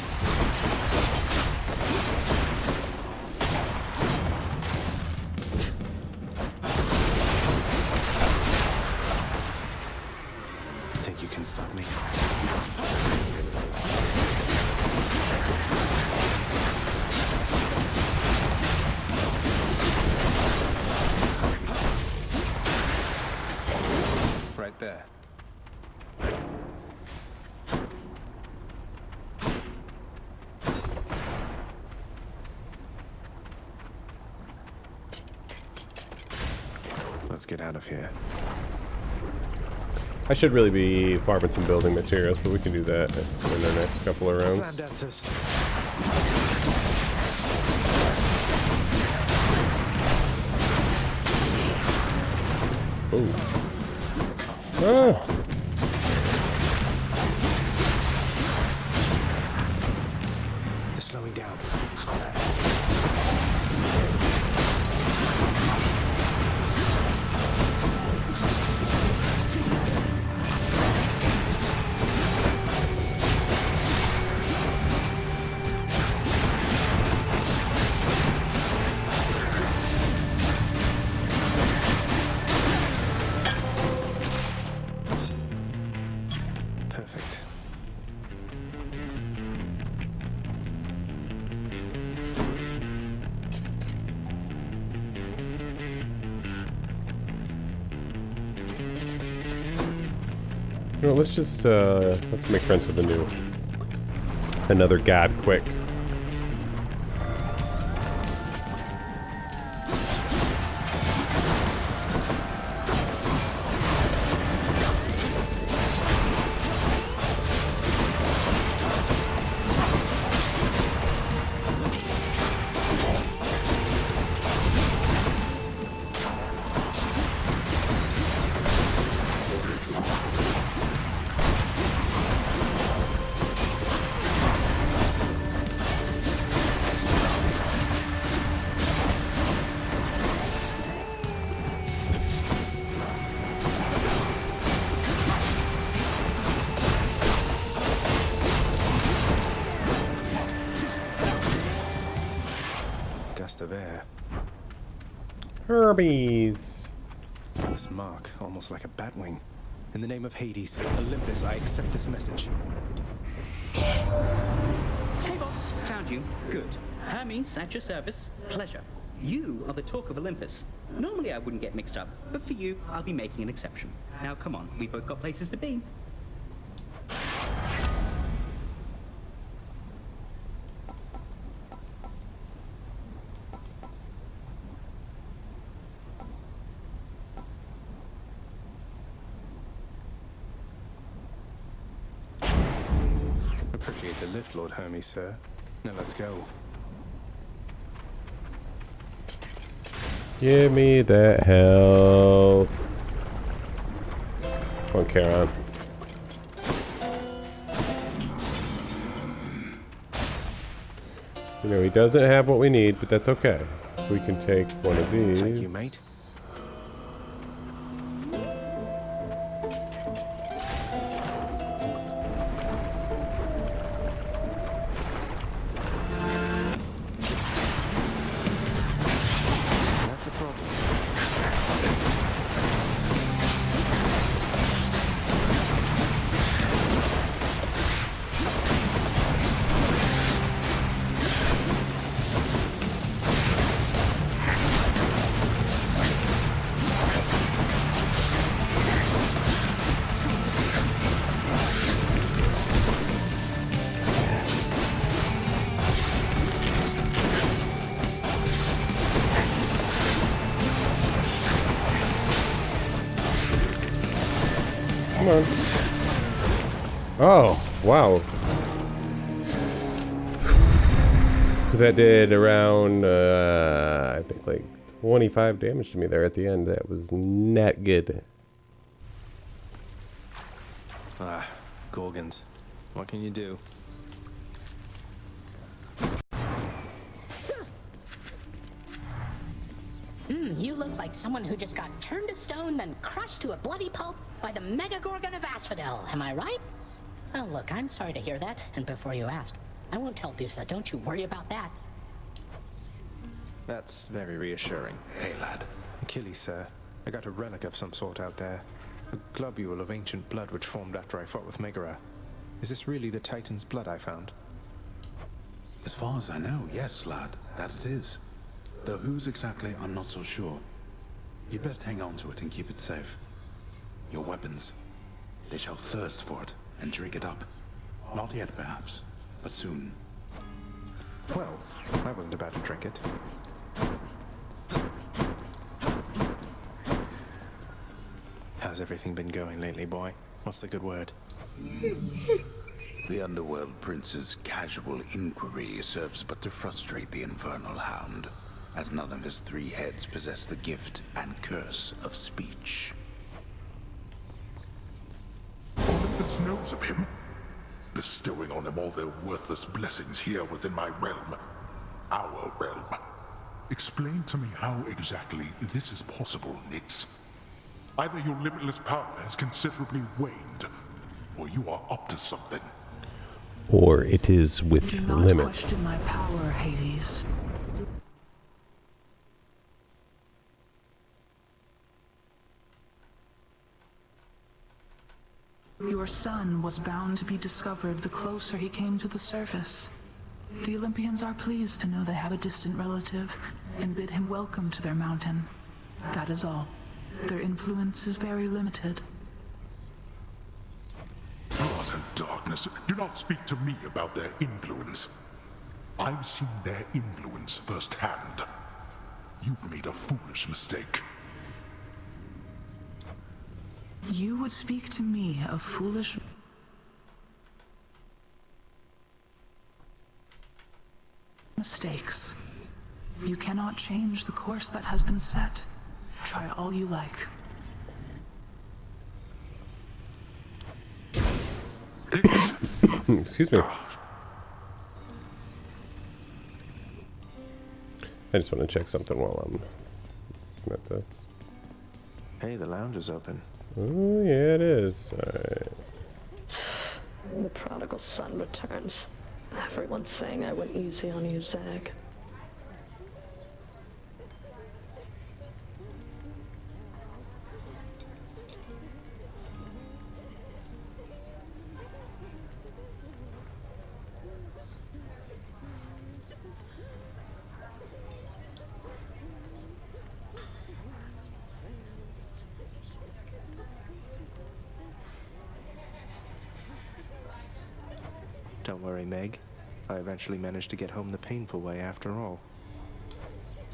Think you can stop me? Right there. Let's get out of here. I should really be farming some building materials, but we can do that in our next couple of rounds. Slam dancers. Oh. Ah. They're slowing down. know, let's just let's make friends with another god quick. Of air. Hermes. This mark, almost like a bat wing. In the name of Hades, Olympus, I accept this message. Hey boss, found you. Good. Hermes, at your service. Pleasure. You are the talk of Olympus. Normally I wouldn't get mixed up, but for you, I'll be making an exception. Now come on, we've both got places to be. Appreciate the lift, Lord Hermes, sir. Now let's go. Give me that health. Come on, Charon. You know, he doesn't have what we need, but that's okay. We can take one of these. Thank you, mate. Come on. Oh, wow. That did around, I think like 25 damage to me there at the end. That was not good. Ah, Gorgons. What can you do? You look like someone who just got turned to stone, then crushed to a bloody pulp by the Mega Gorgon of Asphodel. Am I right? Oh, look, I'm sorry to hear that. And before you ask, I won't tell Dusa. Don't you worry about that. That's very reassuring. Hey, lad. Achilles, sir. I got a relic of some sort out there. A globule of ancient blood which formed after I fought with Megara. Is this really the Titan's blood I found? As far as I know, yes, lad, that it is. Though whose exactly, I'm not so sure. You'd best hang on to it and keep it safe. Your weapons, they shall thirst for it and drink it up. Not yet, perhaps, but soon. Well, I wasn't about to drink it. How's everything been going lately, boy? What's the good word? The Underworld Prince's casual inquiry serves but to frustrate the Infernal Hound, as none of his three heads possess the gift and curse of speech. Olympus knows of him, bestowing on him all their worthless blessings here within my realm. Our realm. Explain to me how exactly this is possible, Nix. Either your limitless power has considerably waned, or you are up to something. Or it is with Do the not limit. question my power, Hades. Your son was bound to be discovered the closer he came to the surface. The Olympians are pleased to know they have a distant relative and bid him welcome to their mountain. That is all. Their influence is very limited. darkness. Do not speak to me about their influence. I've seen their influence firsthand. You've made a foolish mistake. You would speak to me of foolish mistakes. You cannot change the course that has been set. Try all you like. Excuse me. I just want to check something while I'm at the... Hey, the lounge is open. Oh, yeah, it is. Alright. The prodigal son returns. Everyone's saying I went easy on you, Zag. Don't worry, Meg. I eventually managed to get home the painful way after all.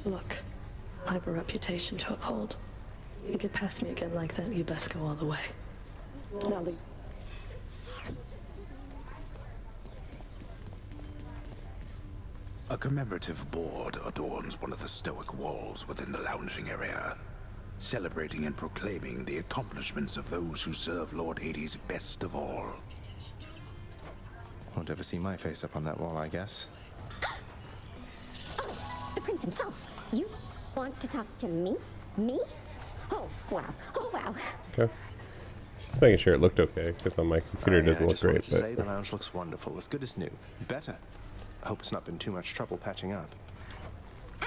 Look, I have a reputation to uphold. You get past me again like that, you best go all the way. Now leave. A commemorative board adorns one of the stoic walls within the lounging area, celebrating and proclaiming the accomplishments of those who serve Lord Hades best of all. Won't ever see my face up on that wall, I guess. Oh, the prince himself. You want to talk to me? Me? Oh, wow. Oh, wow. Okay. Just making sure it looked okay, because on my computer it doesn't look great. I just wanted to say the lounge looks wonderful, as good as new. Better. I hope it's not been too much trouble patching up. I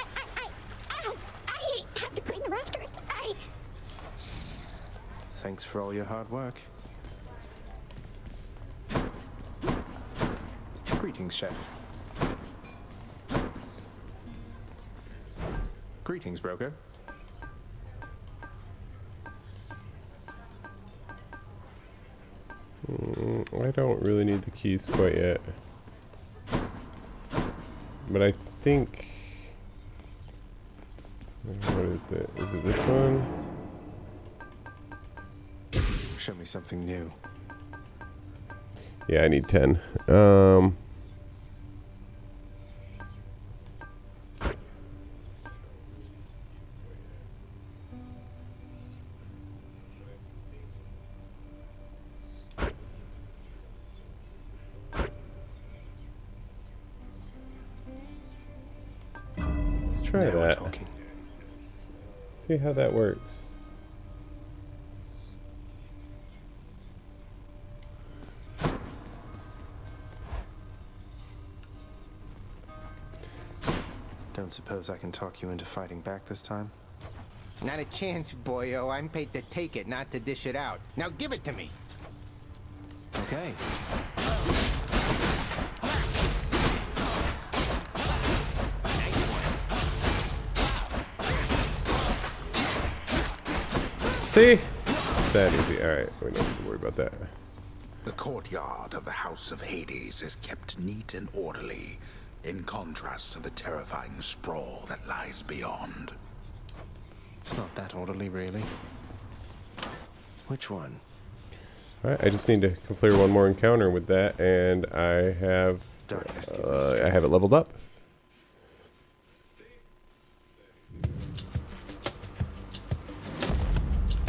have to clean the rafters. Thanks for all your hard work. Greetings, Chef. Greetings, broker. I don't really need the keys quite yet. But I think... What is it? Is it this one? Show me something new. Yeah, I need 10. Let's try now we're that. talking. See how that works. Don't suppose I can talk you into fighting back this time? Not a chance, boyo. I'm paid to take it, not to dish it out. Now give it to me. Okay. See? That easy. Alright, we don't have to worry about that. The courtyard of the House of Hades is kept neat and orderly, in contrast to the terrifying sprawl that lies beyond. It's not that orderly, really. Which one? Alright, I just need to clear one more encounter with that, and I have it leveled up.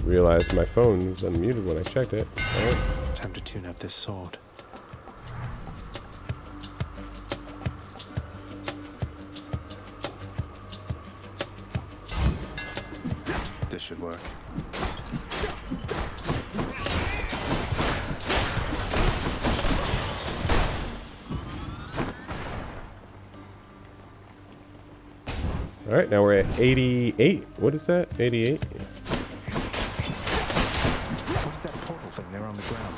Realized my phone was unmuted when I checked it. Alright. Time to tune up this sword. This should work. All right, now we're at 88. What is that? 88? What's that portal thing there on the ground?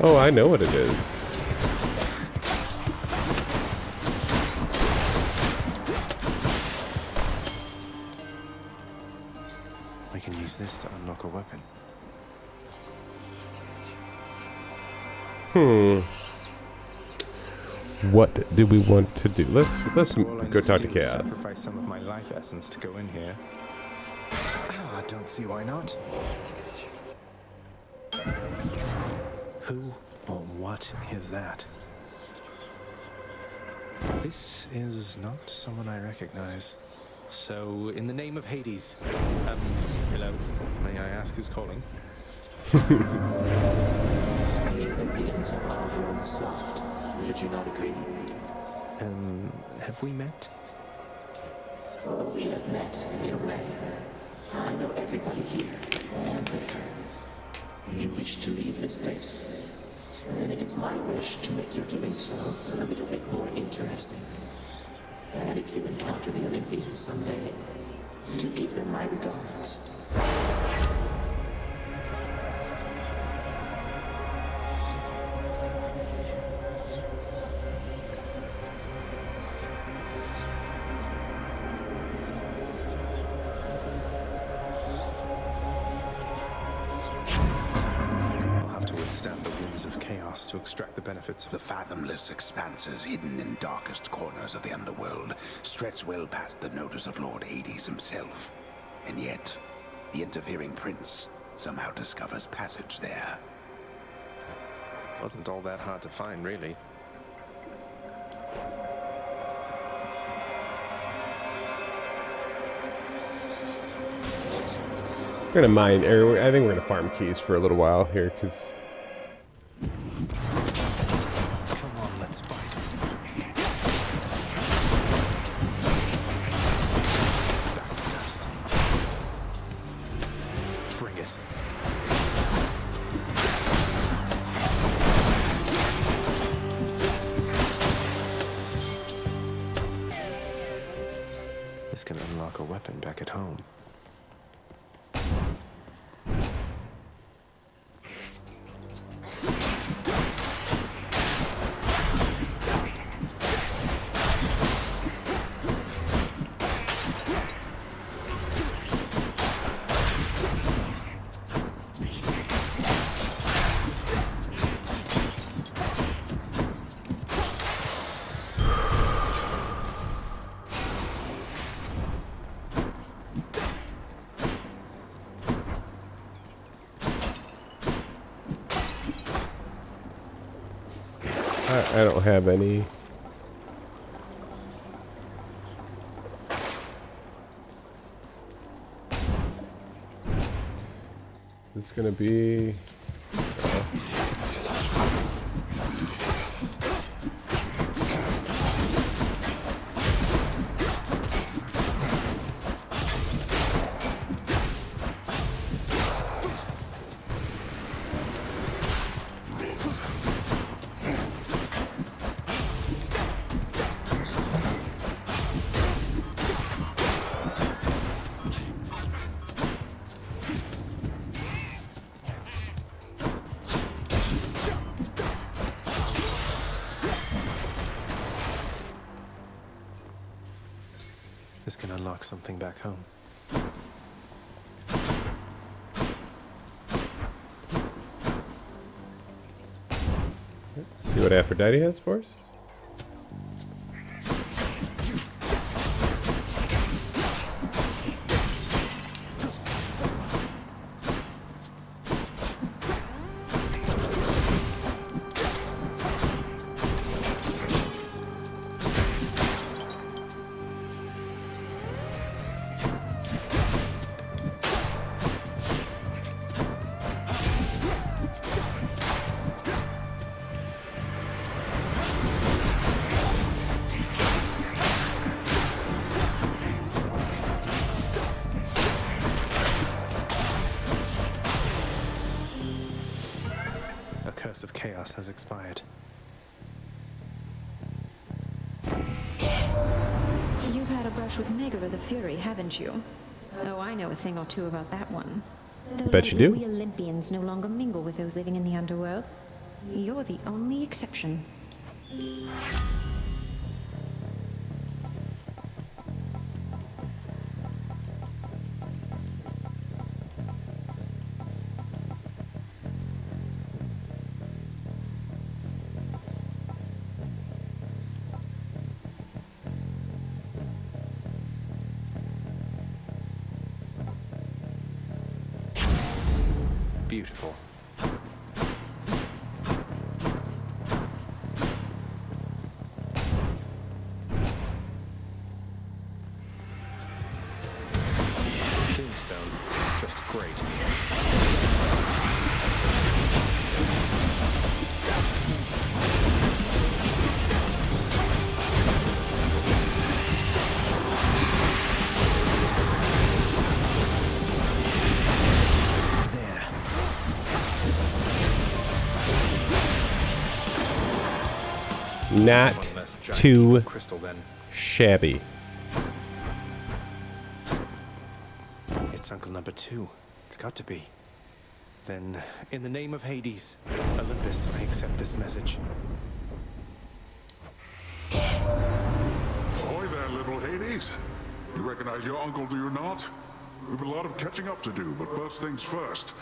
Oh, I know what it is. We can use this to unlock a weapon. What do we want to do? Let's All I go need talk to to do is Chaos. sacrifice some of my life essence to go in here. I don't see why not. Who or what is that? This is not someone I recognize. So, in the name of Hades, hello, may I ask who's calling? Olympians have all grown soft. Would you not agree? Have we met? Oh, we have met in a way. I know everybody here and there. You wish to leave this place, and it is my wish to make your doing so a little bit more interesting. And if you encounter the Olympians someday, do give them my regards. Of chaos to extract the benefits of the fathomless expanses hidden in darkest corners of the underworld stretch well past the notice of Lord Hades himself. And yet, the interfering prince somehow discovers passage there. Wasn't all that hard to find, really. We're gonna mine, or I think we're gonna farm keys for a little while here, because. Come on, let's fight. Back to dust. Bring it. This can unlock a weapon back at home. I don't have any. Is this gonna be? This can unlock something back home. See what Aphrodite has for us. Curse of chaos has expired. You've had a brush with Megara the Fury, haven't you? Oh, I know a thing or two about that one. Bet you do. We Olympians no longer mingle with those living in the underworld. You're the only exception. Beautiful. Tombstone. Just great. Not too shabby. It's Uncle Number 2. It's got to be. Then, in the name of Hades, Olympus, I accept this message. Ahoy there, little Hades. You recognize your uncle, do you not? We've a lot of catching up to do, but first things first.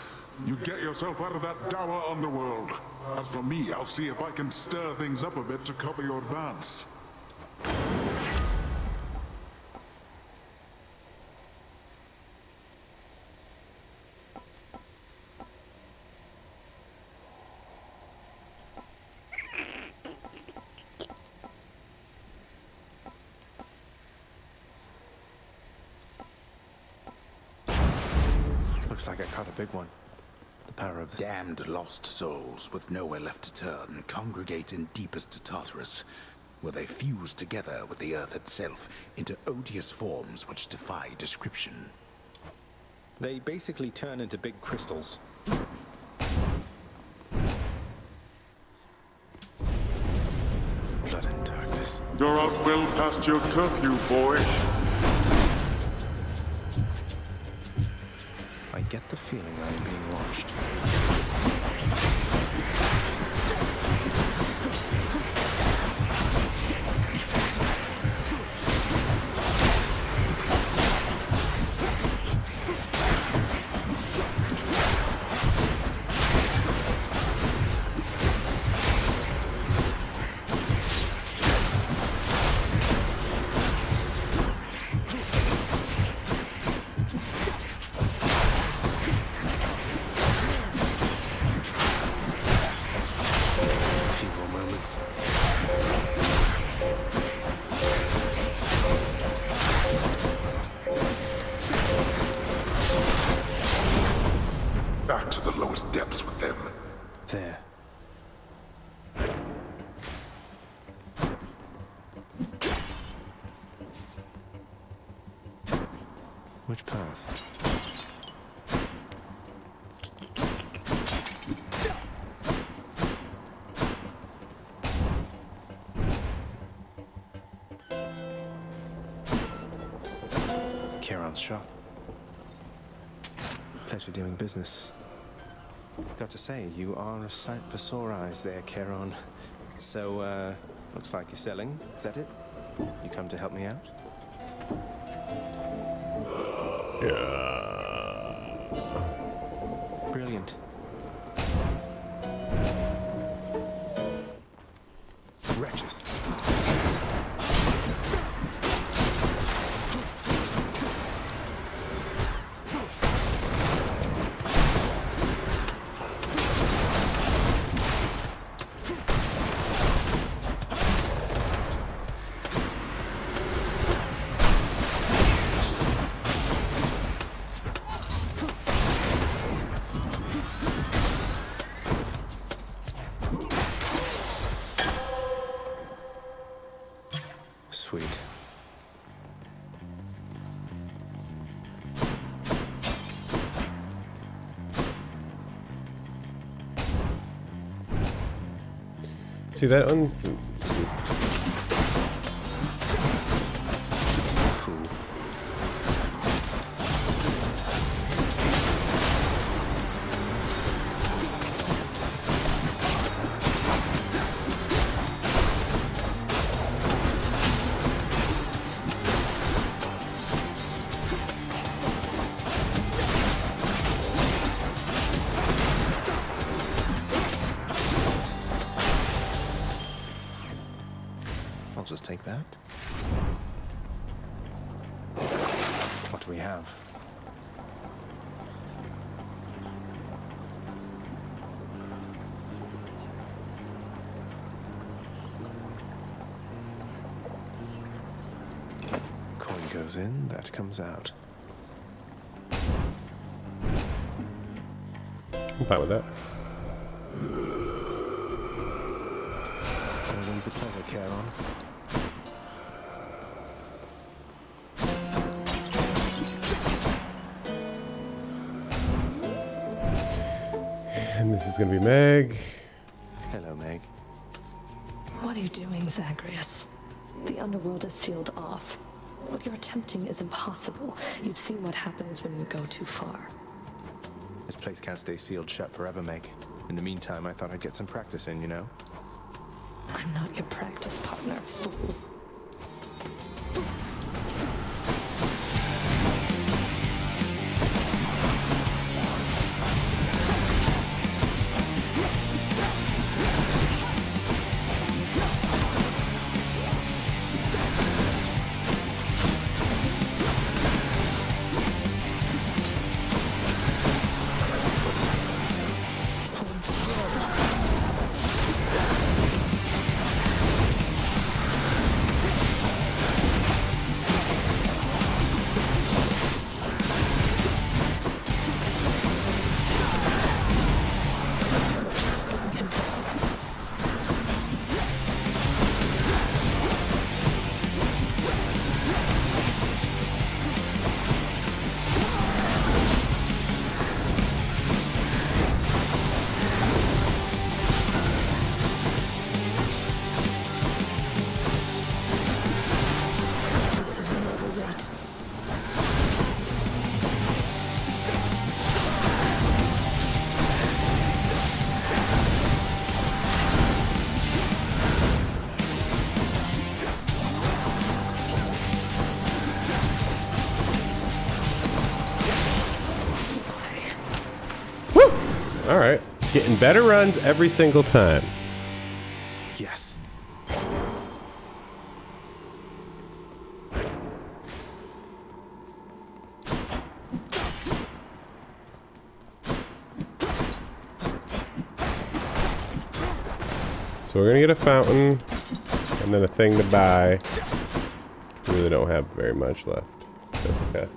You get yourself out of that dour underworld. As for me, I'll see if I can stir things up a bit to cover your advance. Looks like I caught a big one. The power of the damned lost souls with nowhere left to turn congregate in deepest Tartarus, where they fuse together with the earth itself into odious forms which defy description. They basically turn into big crystals. Blood and darkness. You're out well past your curfew, boy. I get the feeling I am being watched. Back to the lowest depths with them. There. Which path? Charon's shop. Pleasure doing business. Got to say, you are a sight for sore eyes there, Charon. So, looks like you're selling. Is that it? You come to help me out? Brilliant. Wretches. Sweet. See, that one's... I'll just take that. What do we have? goes in, that comes out. I'm fine with that. Always a pleasure, Charon. And this is gonna be Meg. Hello, Meg. What are you doing, Zagreus? The underworld is sealed off. What you're attempting is impossible. You've seen what happens when you go too far. This place can't stay sealed shut forever, Meg. In the meantime, I thought I'd get some practice in, you know? I'm not your practice partner, fool. All right, getting better runs every single time. Yes. So we're gonna get a fountain and then a thing to buy. Really don't have very much left. That's okay.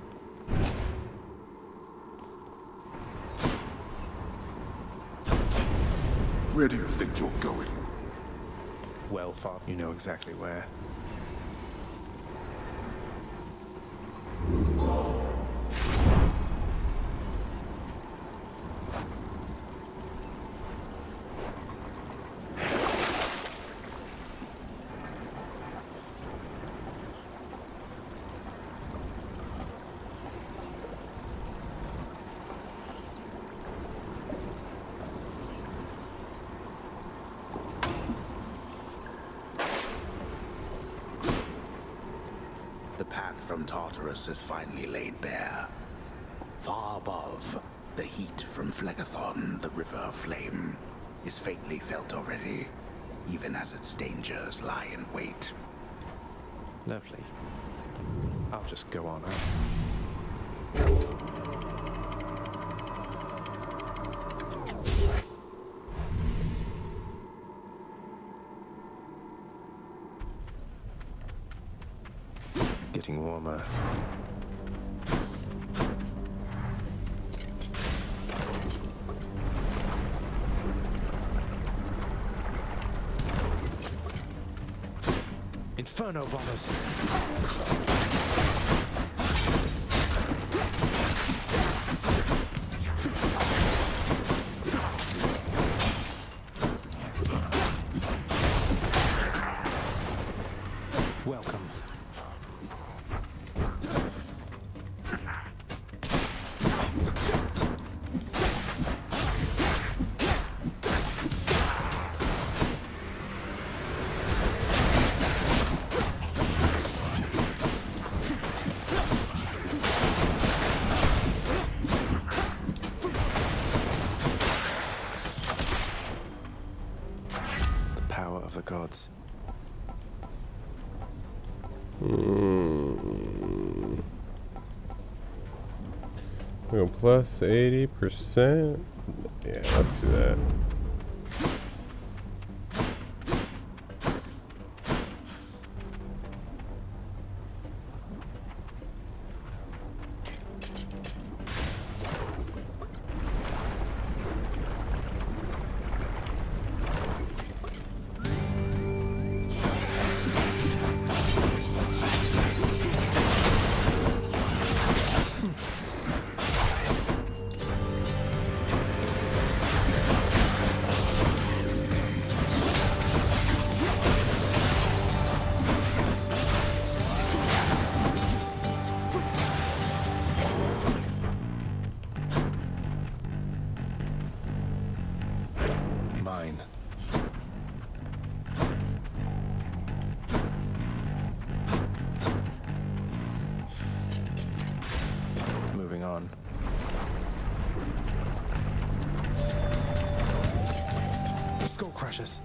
Where do you think you're going? Well, Father, you know exactly where. The path from Tartarus is finally laid bare. Far above, the heat from Phlegethon, the river of flame, is faintly felt already, even as its dangers lie in wait. Lovely. I'll just go on up. Getting warmer. Inferno bombers! Welcome. The power of the gods. We go plus 80%. Yeah, let's do that. cautious.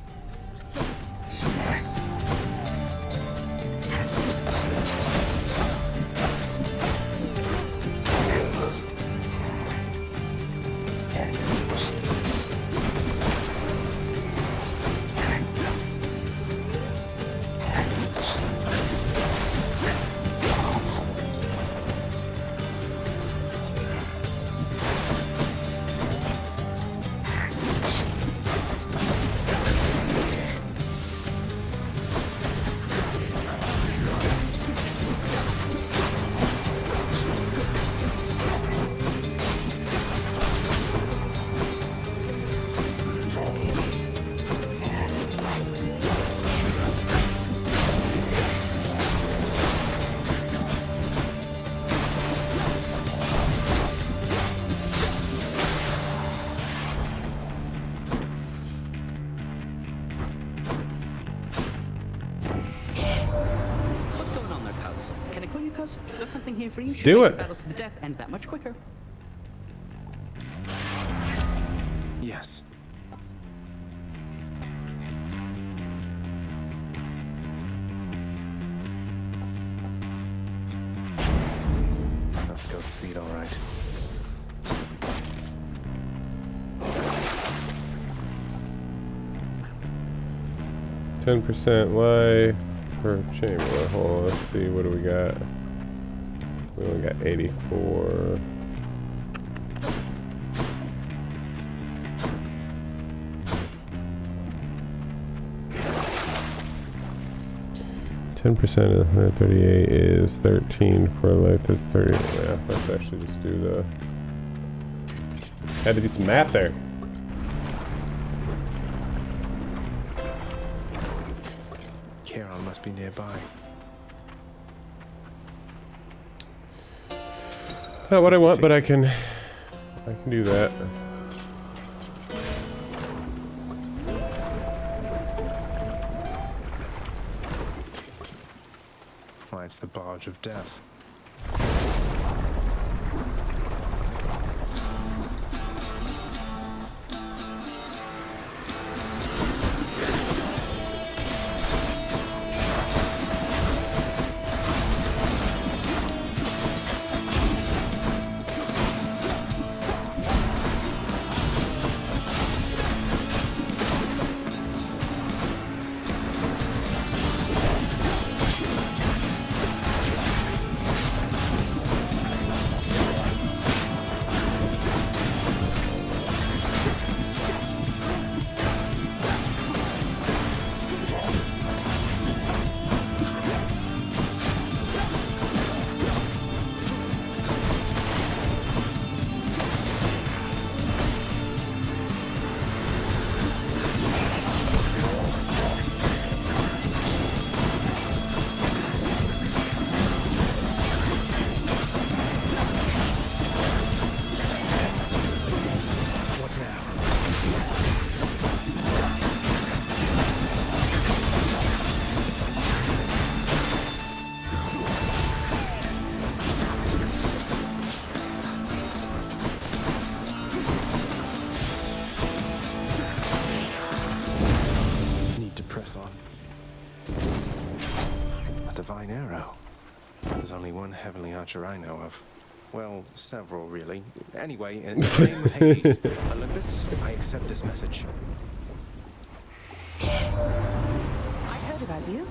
Got something here for you. Let's do it. Battles to the death and that much quicker. Yes. That's goat speed, all right. %, life per chamber. Hold on, let's see, what do we got? We only got 84. %, 138 is 13 for life. That's 30. Yeah, let's actually just do the. Had to do some math there. Charon must be nearby. Not what I want, but I can do that. Why, it's the barge of death. There's only one heavenly archer I know of. Well, several, really. Anyway, in the name of Hades, Olympus, I accept this message. I heard about you.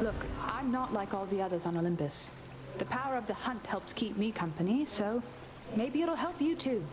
Look, I'm not like all the others on Olympus. The power of the hunt helps keep me company, so maybe it'll help you too.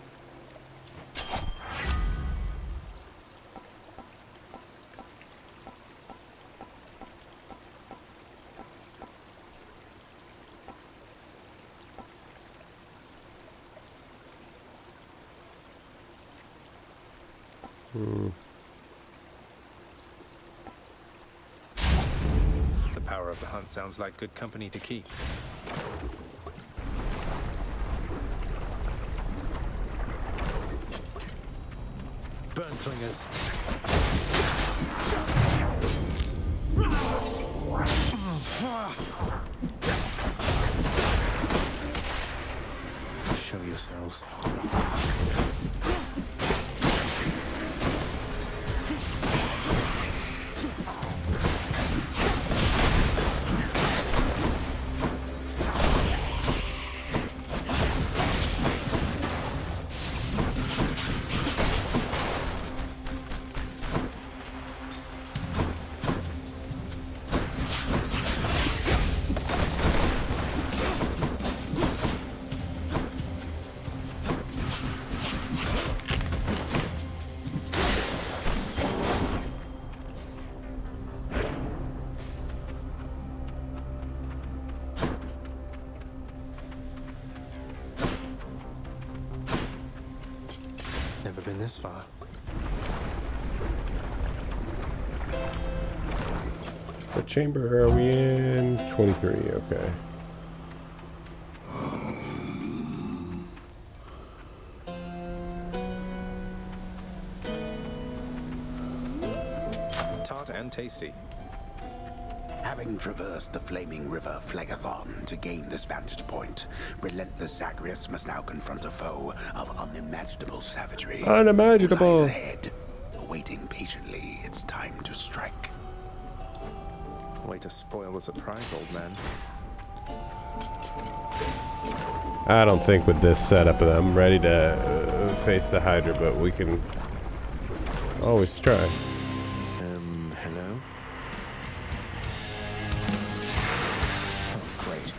The power of the hunt sounds like good company to keep. Burn flingers. Show yourselves. Never been this far. What chamber are we in? 23, okay. Tart and tasty. Having traversed the flaming river Phlegethon to gain this vantage point, relentless Zagreus must now confront a foe of unimaginable savagery. Unimaginable. Who lies ahead, awaiting patiently its time to strike. Way to spoil the surprise, old man. I don't think with this setup that I'm ready to face the Hydra, but we can always try. Hello? Oh, great.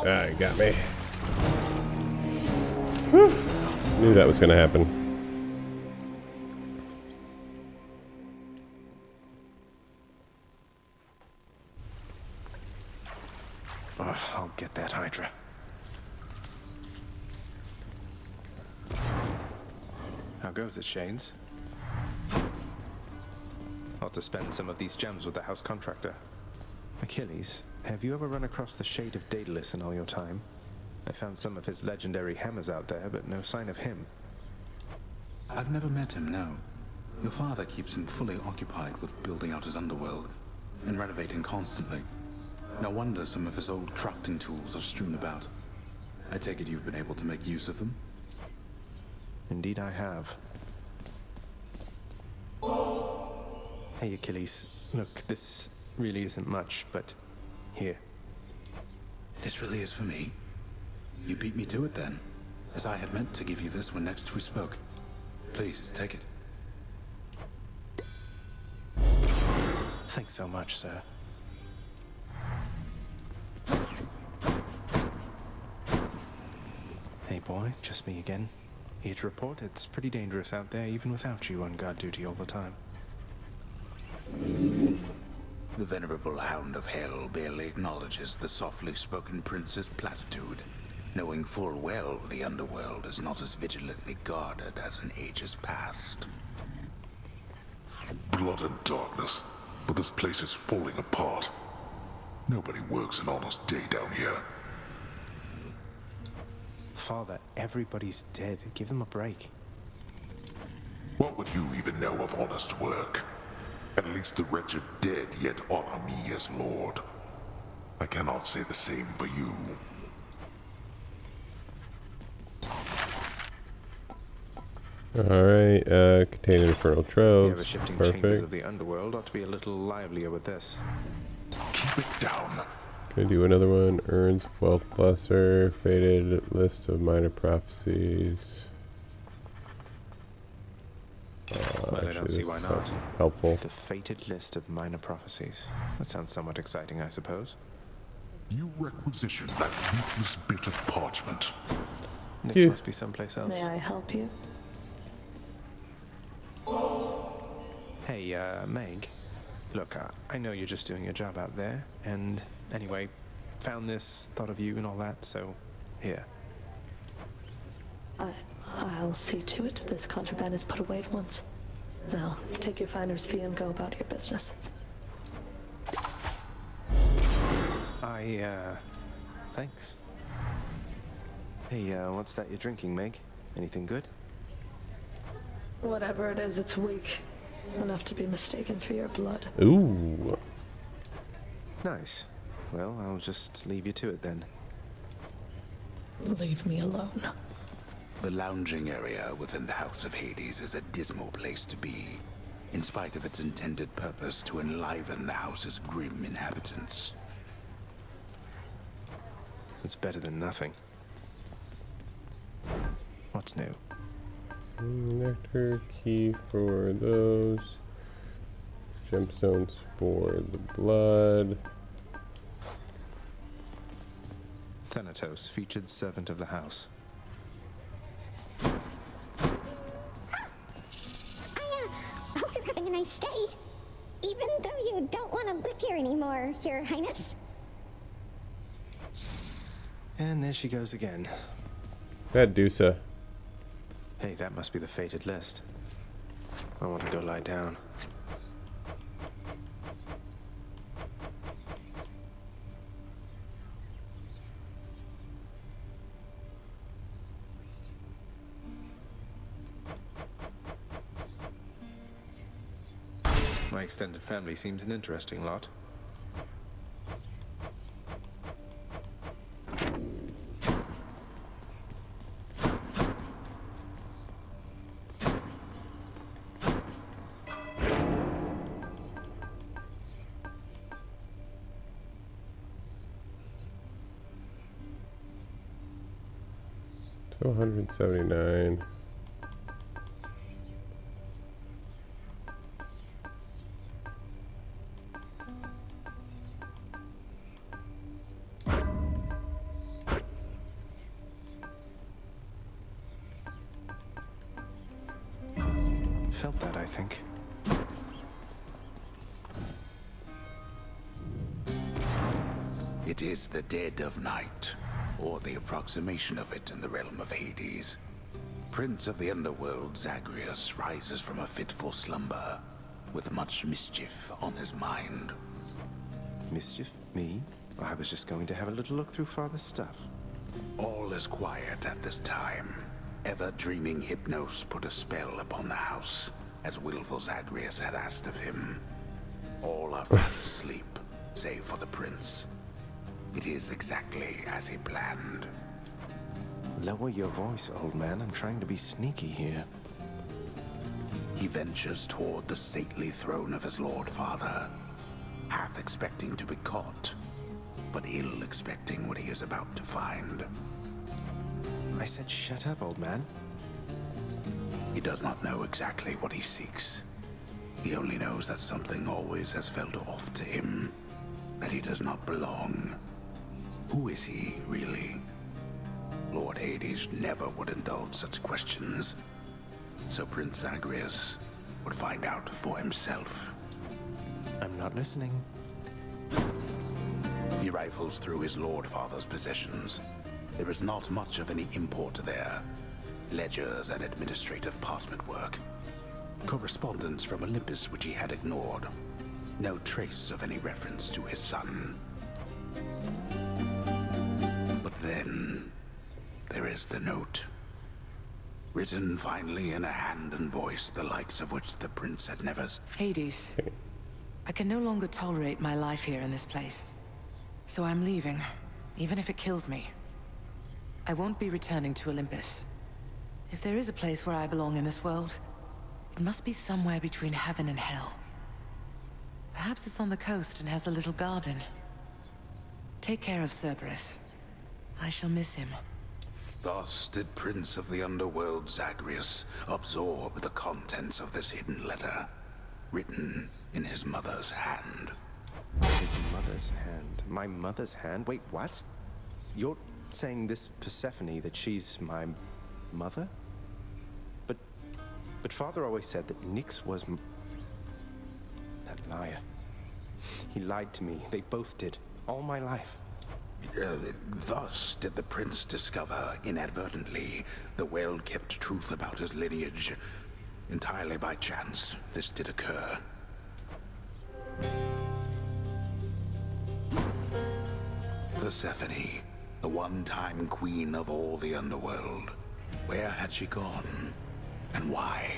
Ah, you got me. Whew. Knew that was gonna happen. Oh, I'll get that Hydra. How goes it, Shades? Ought to spend some of these gems with the house contractor. Achilles, have you ever run across the Shade of Daedalus in all your time? I found some of his legendary hammers out there, but no sign of him. I've never met him, no. Your father keeps him fully occupied with building out his underworld and renovating constantly. No wonder some of his old crafting tools are strewn about. I take it you've been able to make use of them? Indeed I have. Hey, Achilles. Look, this really isn't much, but here. This really is for me? You beat me to it then, as I had meant to give you this when next we spoke. Please, take it. Thanks so much, sir. Hey boy, just me again. Here to report it's pretty dangerous out there even without you on guard duty all the time. The venerable Hound of Hell barely acknowledges the softly spoken prince's platitude, knowing full well the underworld is not as vigilantly guarded as in ages past. Blood and darkness, but this place is falling apart. Nobody works an honest day down here. Father, everybody's dead. Give them a break. What would you even know of honest work? At least the wretched dead yet honor me as lord. I cannot say the same for you. Alright, contain infernal The tropes. ever-shifting chambers Perfect. of the underworld ought to be a little livelier with this. Keep it down. Can I do another one? Urns of Wealth Blesser, faded list of minor prophecies. Well, I don't see why not. Helpful. The fated list of minor prophecies. That sounds somewhat exciting, I suppose. You requisition that useless bit of parchment. Nix must be someplace else. May I help you? Hey, Meg. Look, I know you're just doing your job out there, and anyway, found this, thought of you and all that, so here. I'll see to it this contraband is put away at once. Now, take your finer's fee and go about your business. Thanks. Hey, what's that you're drinking, Meg? Anything good? Whatever it is, it's weak. Enough to be mistaken for your blood. Ooh. Nice. Well, I'll just leave you to it then. Leave me alone. The lounging area within the House of Hades is a dismal place to be, in spite of its intended purpose to enliven the house's grim inhabitants. It's better than nothing. What's new? Nectar key for those. Gemstones for the blood. Thanatos, featured servant of the house. I hope you're having a nice stay. Even though you don't want to live here anymore, Your Highness. And there she goes again. That Dusa. Hey, that must be the fated list. I want to go lie down. My extended family seems an interesting lot. So 179. Felt that, I think. It is the dead of night, or the approximation of it in the realm of Hades. Prince of the underworld Zagreus rises from a fitful slumber, with much mischief on his mind. Mischief? Me? I was just going to have a little look through Father's stuff. All is quiet at this time. Ever-dreaming Hypnos put a spell upon the house, as willful Zagreus had asked of him. All are fast asleep, save for the prince. It is exactly as he planned. Lower your voice, old man. I'm trying to be sneaky here. He ventures toward the stately throne of his lord father, half expecting to be caught, but ill expecting what he is about to find. I said shut up, old man. He does not know exactly what he seeks. He only knows that something always has felt off to him, that he does not belong. Who is he, really? Lord Hades never would indulge such questions, so Prince Zagreus would find out for himself. I'm not listening. He rifles through his lord father's possessions. There is not much of any import there. Ledgers and administrative parchment work. Correspondence from Olympus which he had ignored. No trace of any reference to his son. But then, there is the note. Written finally in a hand and voice the likes of which the prince had never... Hades, I can no longer tolerate my life here in this place. So I'm leaving, even if it kills me. I won't be returning to Olympus. If there is a place where I belong in this world, it must be somewhere between heaven and hell. Perhaps it's on the coast and has a little garden. Take care of Cerberus. I shall miss him. Thus did Prince of the Underworld Zagreus absorb the contents of this hidden letter, written in his mother's hand. His mother's hand? My mother's hand? Wait, what? You're saying this Persephone, that she's my mother? But Father always said that Nyx was that liar. He lied to me. They both did. All my life. Thus did the prince discover, inadvertently, the well-kept truth about his lineage. Entirely by chance, this did occur. Persephone, the one-time queen of all the underworld. Where had she gone? And why?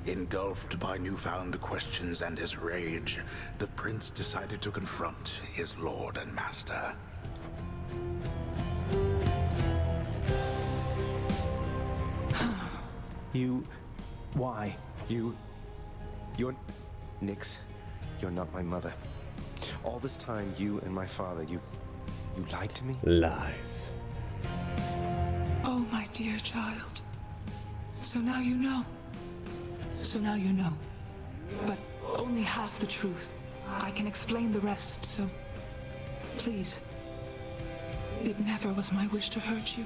Engulfed by newfound questions and his rage, the prince decided to confront his lord and master. Why? You're... Nix, you're not my mother. All this time, you and my father, you lied to me? Lies. Oh, my dear child. So now you know. So now you know. But only half the truth. I can explain the rest, so... Please. It never was my wish to hurt you.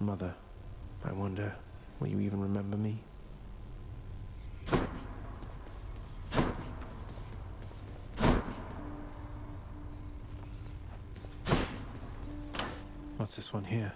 Mother, I wonder, will you even remember me? What's this one here?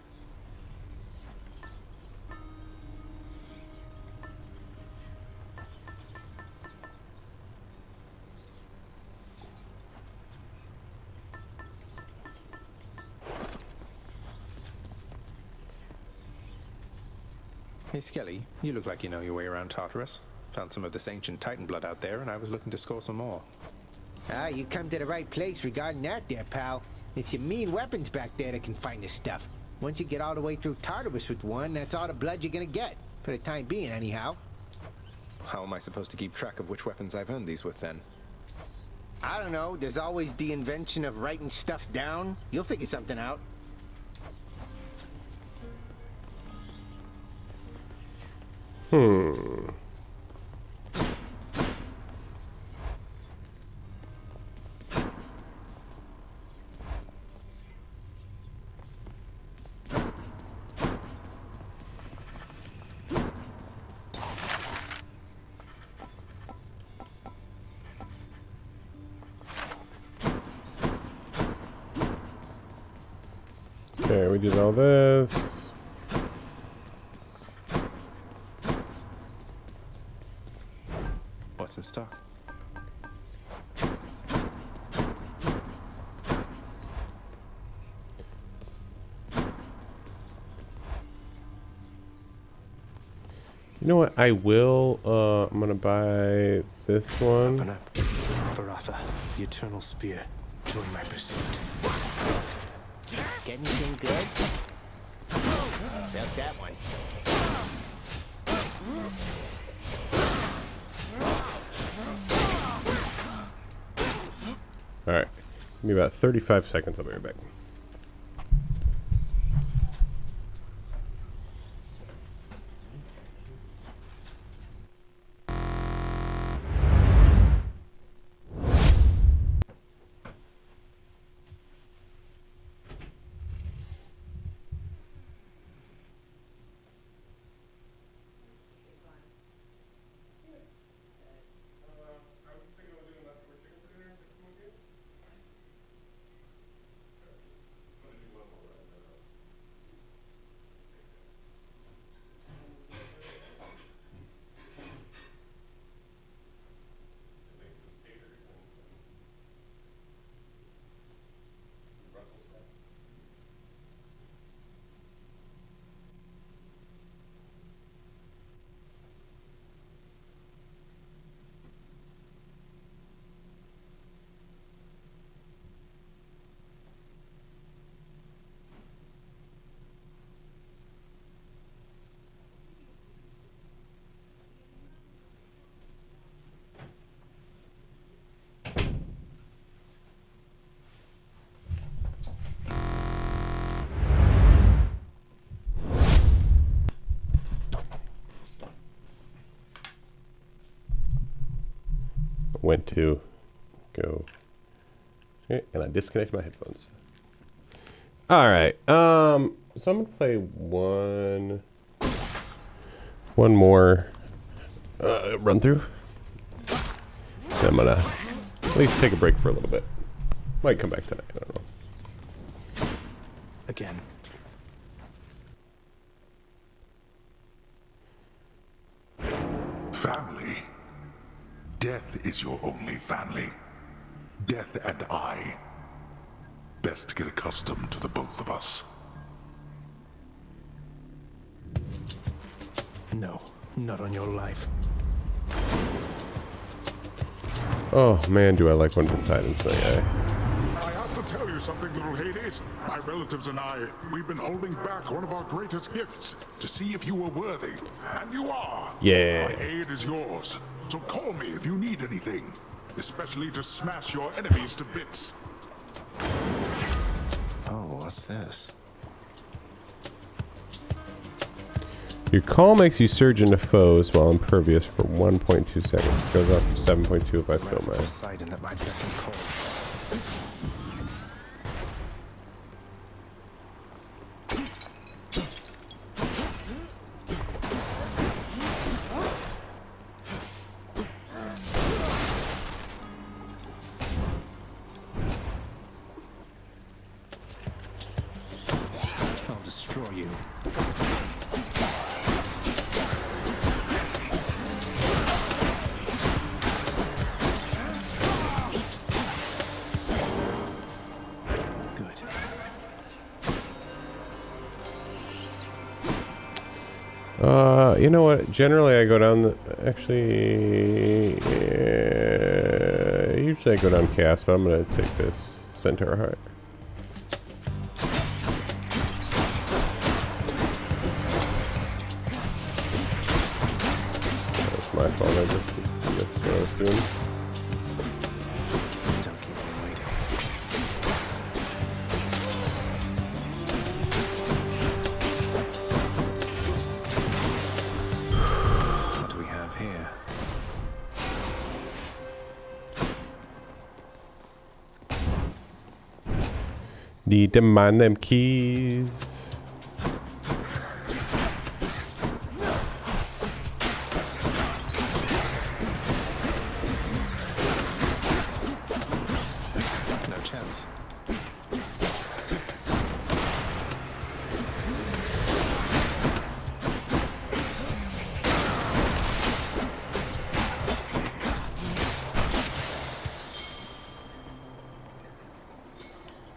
Hey, Skelly, you look like you know your way around Tartarus. Found some of this ancient Titan blood out there, and I was looking to score some more. Ah, you come to the right place regarding that there, pal. It's your mean weapons back there that can find this stuff. Once you get all the way through Tartarus with one, that's all the blood you're gonna get. For the time being, anyhow. How am I supposed to keep track of which weapons I've earned these with, then? I don't know. There's always the invention of writing stuff down. You'll figure something out. Okay, we did all this. What's in stock? You know what? I will. I'm gonna buy this one. Open up. Baratha, the Eternal Spear. Join my pursuit. Get anything good? Felt that one. All right. Give me about 35 seconds. I'll be right back. Went to go. Okay, and I disconnected my headphones. All right. So I'm gonna play one one more run through. So I'm gonna at least take a break for a little bit. Might come back tonight. I don't know. Again. Family. Death is your only family. Death and I. Best get accustomed to the both of us. No, not on your life. Oh man, do I like when Poseidon's like, I have to tell you something, little Hades. My relatives and I, we've been holding back one of our greatest gifts to see if you were worthy. And you are. Yeah. My aid is yours. So call me if you need anything. Especially to smash your enemies to bits. Oh, what's this? Your call makes you surge into foes while impervious for 1.2 seconds. Goes off 7.2 if I fill my. Poseidon at my beck and call. I'll destroy you. You know what? Generally, I go down the. Actually, usually I go down Chaos, but I'm gonna take this Centaur Heart. That's my fault. I just that's what I was doing. Don't keep me waiting. What do we have here? Need to mine them keys. No chance.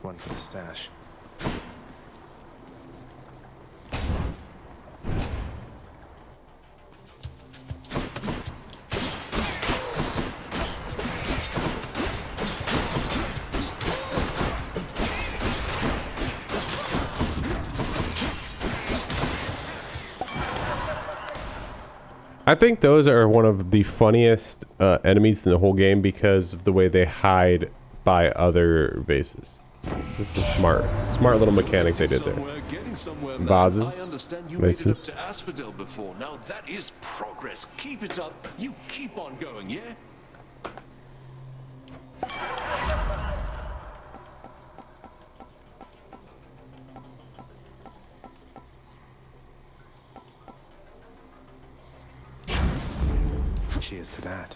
One for the stash. I think those are one of the funniest enemies in the whole game because of the way they hide by other bases. This is smart little mechanic they did there. Vases, I understand you made it up vases. to Asphodel before. Now that is progress. Keep it up. You keep on going, yeah? Cheers to that.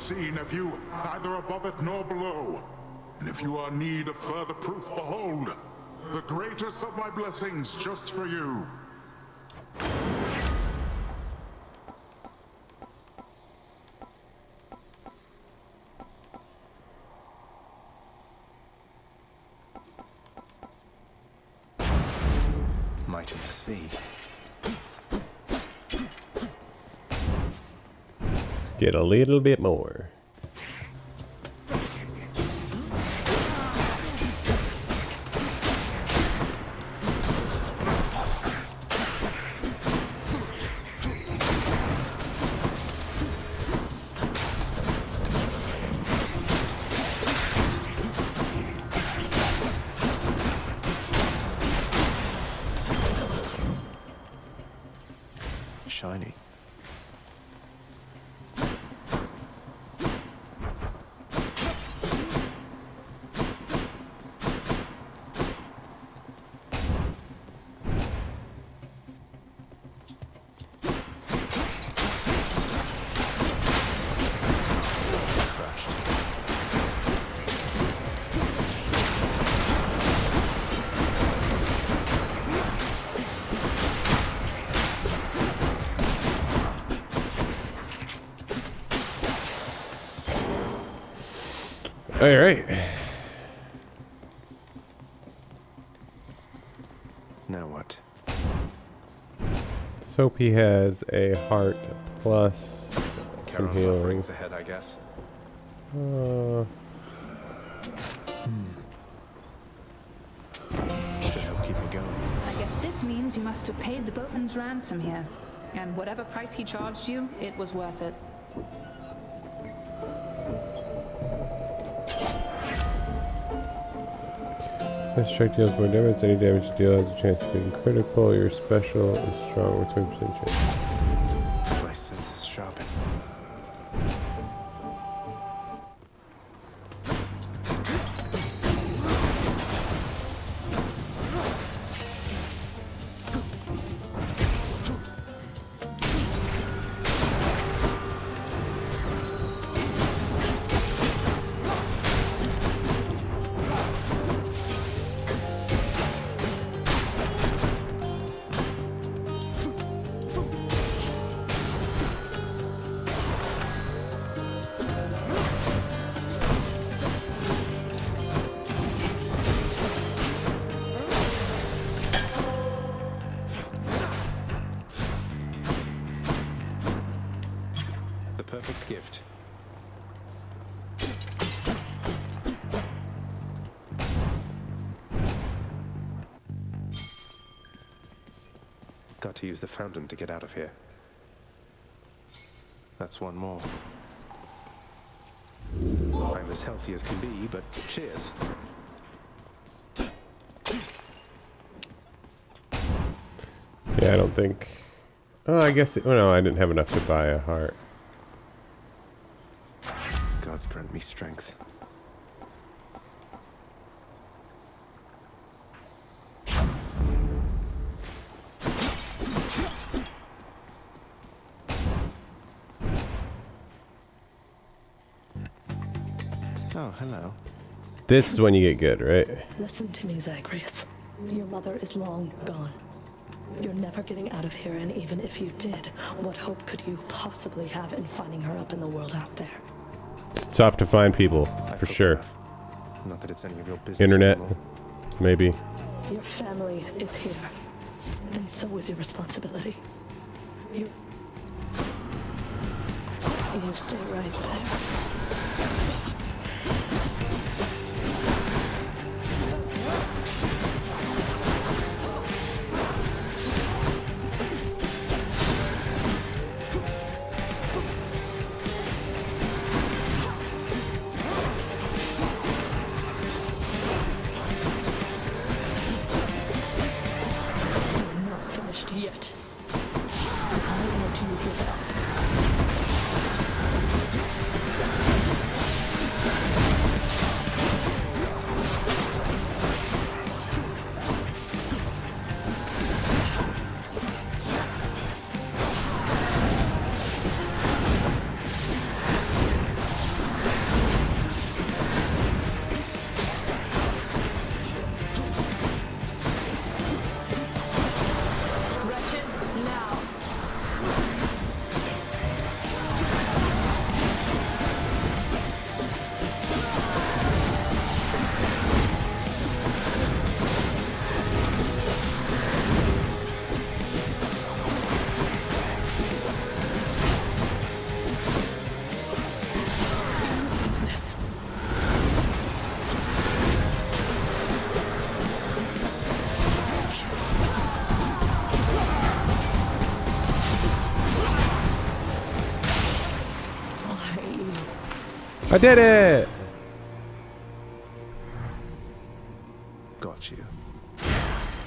unseen have you, neither above it nor below. And if you are in need of further proof, behold, the greatest of my blessings just for you. Might of the sea. Let's get a little bit more. Shiny. All right. Now what? Soapy has a heart plus some Charon's healing. offerings ahead, I guess. Should help keep me going. I guess this means you must have paid the boatman's ransom here. And whatever price he charged you, it was worth it. This strike deals more damage. Any damage you deal has a chance of being critical. Your special is strong with 20% chance. My senses sharpen. Perfect gift. Got to use the fountain to get out of here. That's one more. I'm as healthy as can be, but cheers. Yeah, I don't think. Oh, I guess. Oh no, I didn't have enough to buy a heart. Gods grant me strength. Oh, hello. This is when you get good, right? Listen to me, Zagreus. Your mother is long gone. You're never getting out of here, and even if you did, what hope could you possibly have in finding her up in the world out there? It's tough to find people, for sure. Not that it's any of your business. Internet, anymore. maybe. Your family is here, and so is your responsibility. You stay right there. Yet. Nor do you give up. I did it! Got you.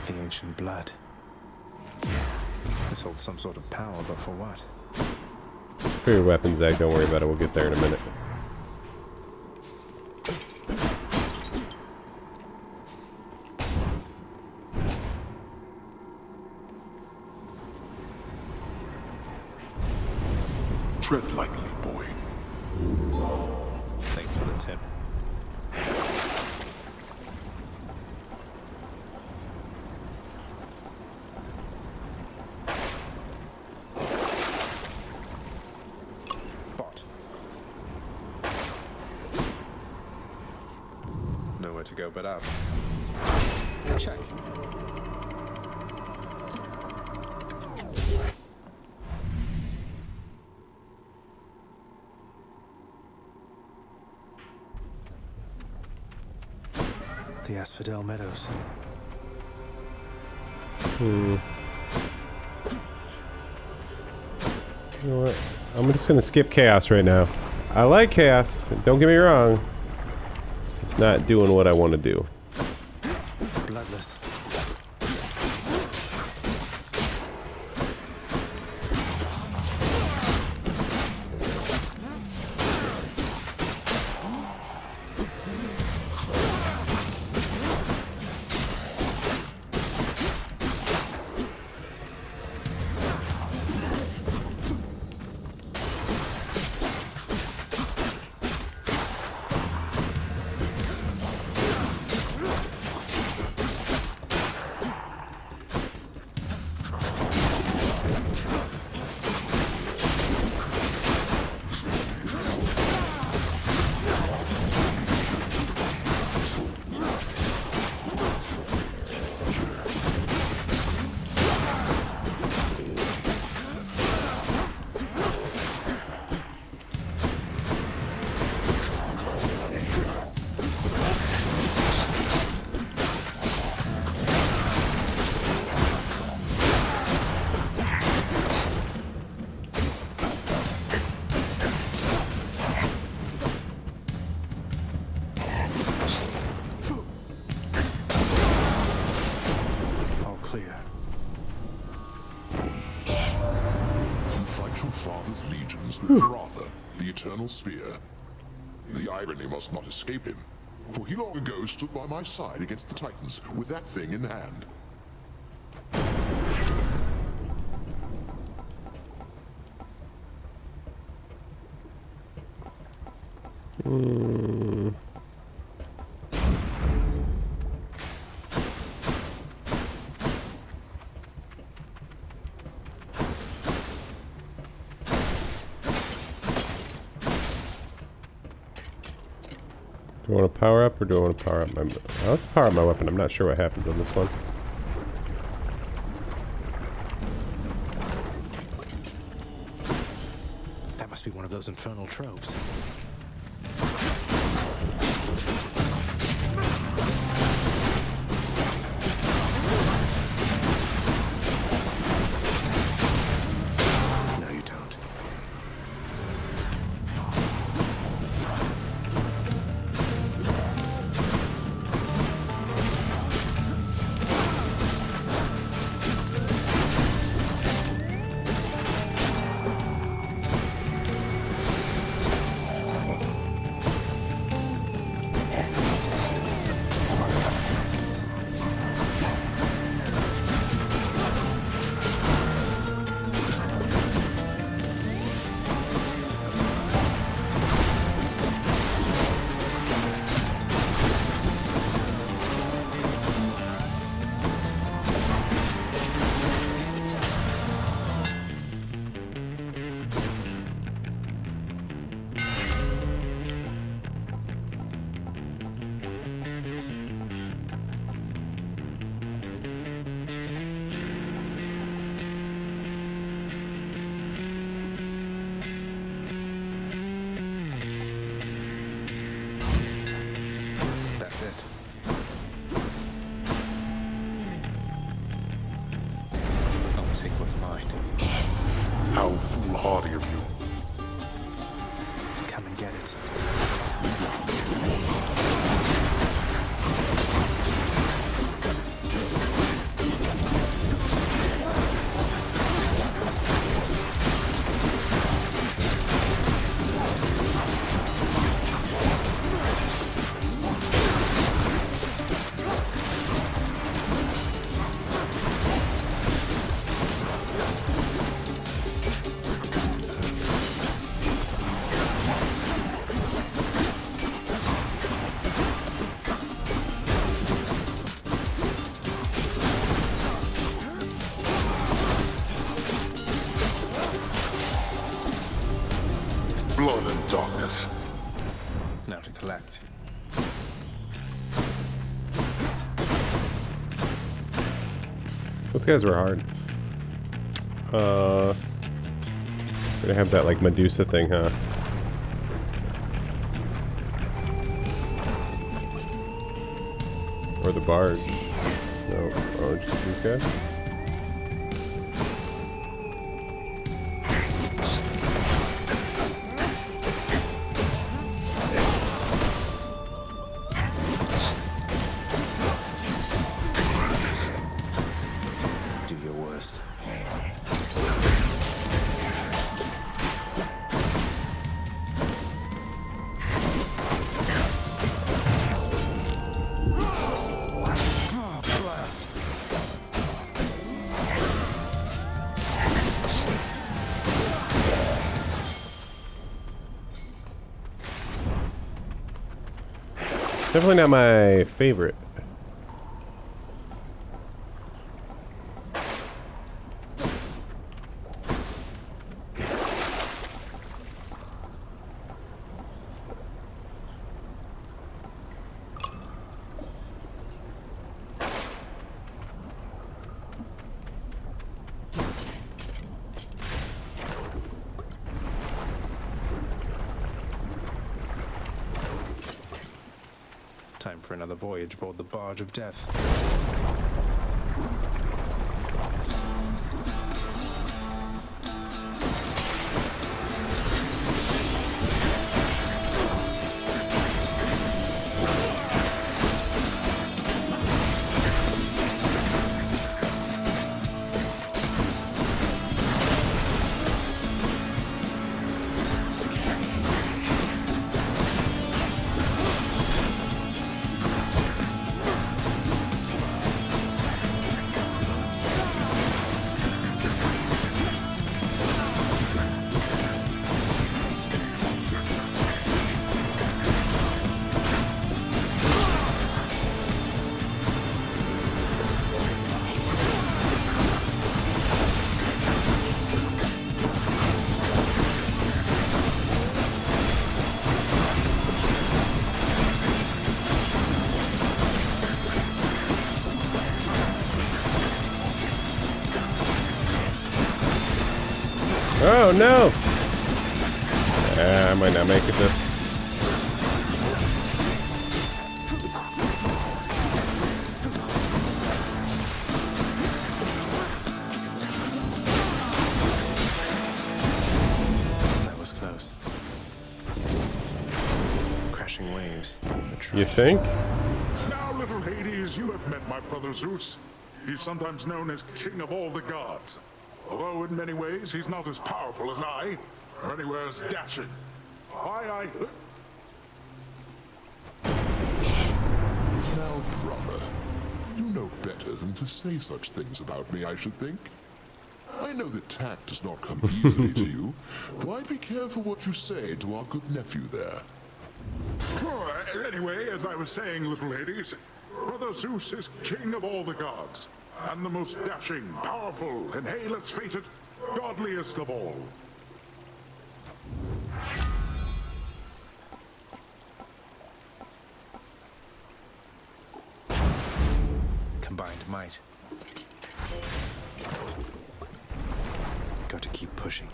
The ancient blood. This holds some sort of power, but for what? For your weapons, Zach, don't worry about it. We'll get there in a minute. Tread lightly, boy. Thanks for the tip. Bot. Nowhere to go but up. Check. The Asphodel Meadows. You know what? I'm just gonna skip chaos right now. I like chaos. Don't get me wrong. It's just not doing what I want to do. Bloodless. Father's legions with Ratha, the eternal spear. The irony must not escape him, for he long ago stood by my side against the Titans with that thing in hand. Do I want to power up or do I want to power up my... let's power up my weapon. I'm not sure what happens on this one. That must be one of those infernal troves. No, you don't. That's it. I'll take what's mine. How foolhardy of you. Come and get it. guys were hard. Gonna have that like Medusa thing, huh? Or the barge. No, oh, just these guys? Do your worst. Definitely not my favorite. Time for another voyage aboard the barge of death. Oh no! I might not make it this. That was close. Crashing waves. You think? Now, little Hades, you have met my brother Zeus. He's sometimes known as King of all the gods. Although in many ways he's not as powerful as I, or anywhere as dashing. Now, brother, you know better than to say such things about me, I should think. I know that tact does not come easily to you, though I'd be careful what you say to our good nephew there. Anyway, as I was saying, little Hades, Brother Zeus is king of all the gods, and the most dashing, powerful, and hey, let's face it, godliest of all. Combined might. Got to keep pushing.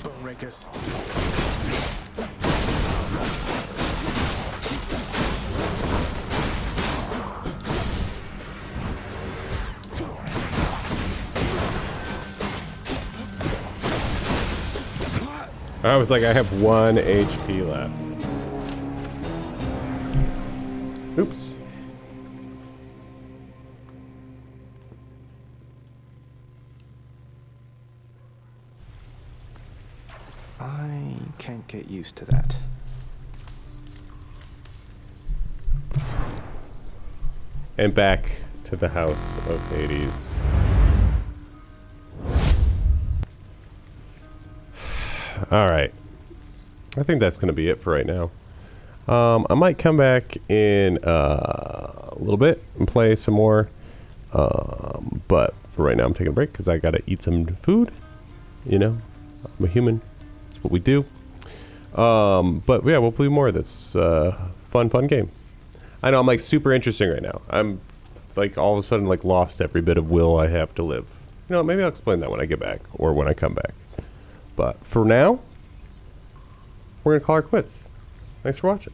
Bone rakers. I was like, I have 1 HP left. Oops. I can't get used to that. And back to the house of Hades. Alright. I think that's going to be it for right now. I might come back in a little bit and play some more. But for right now, I'm taking a break because I got to eat some food. You know, I'm a human. That's what we do. But yeah, we'll play more of this fun game. I know I'm like super interesting right now. I'm like all of a sudden like lost every bit of will I have to live. You know, maybe I'll explain that when I get back or when I come back. But for now, we're gonna call her quits. Thanks for watching.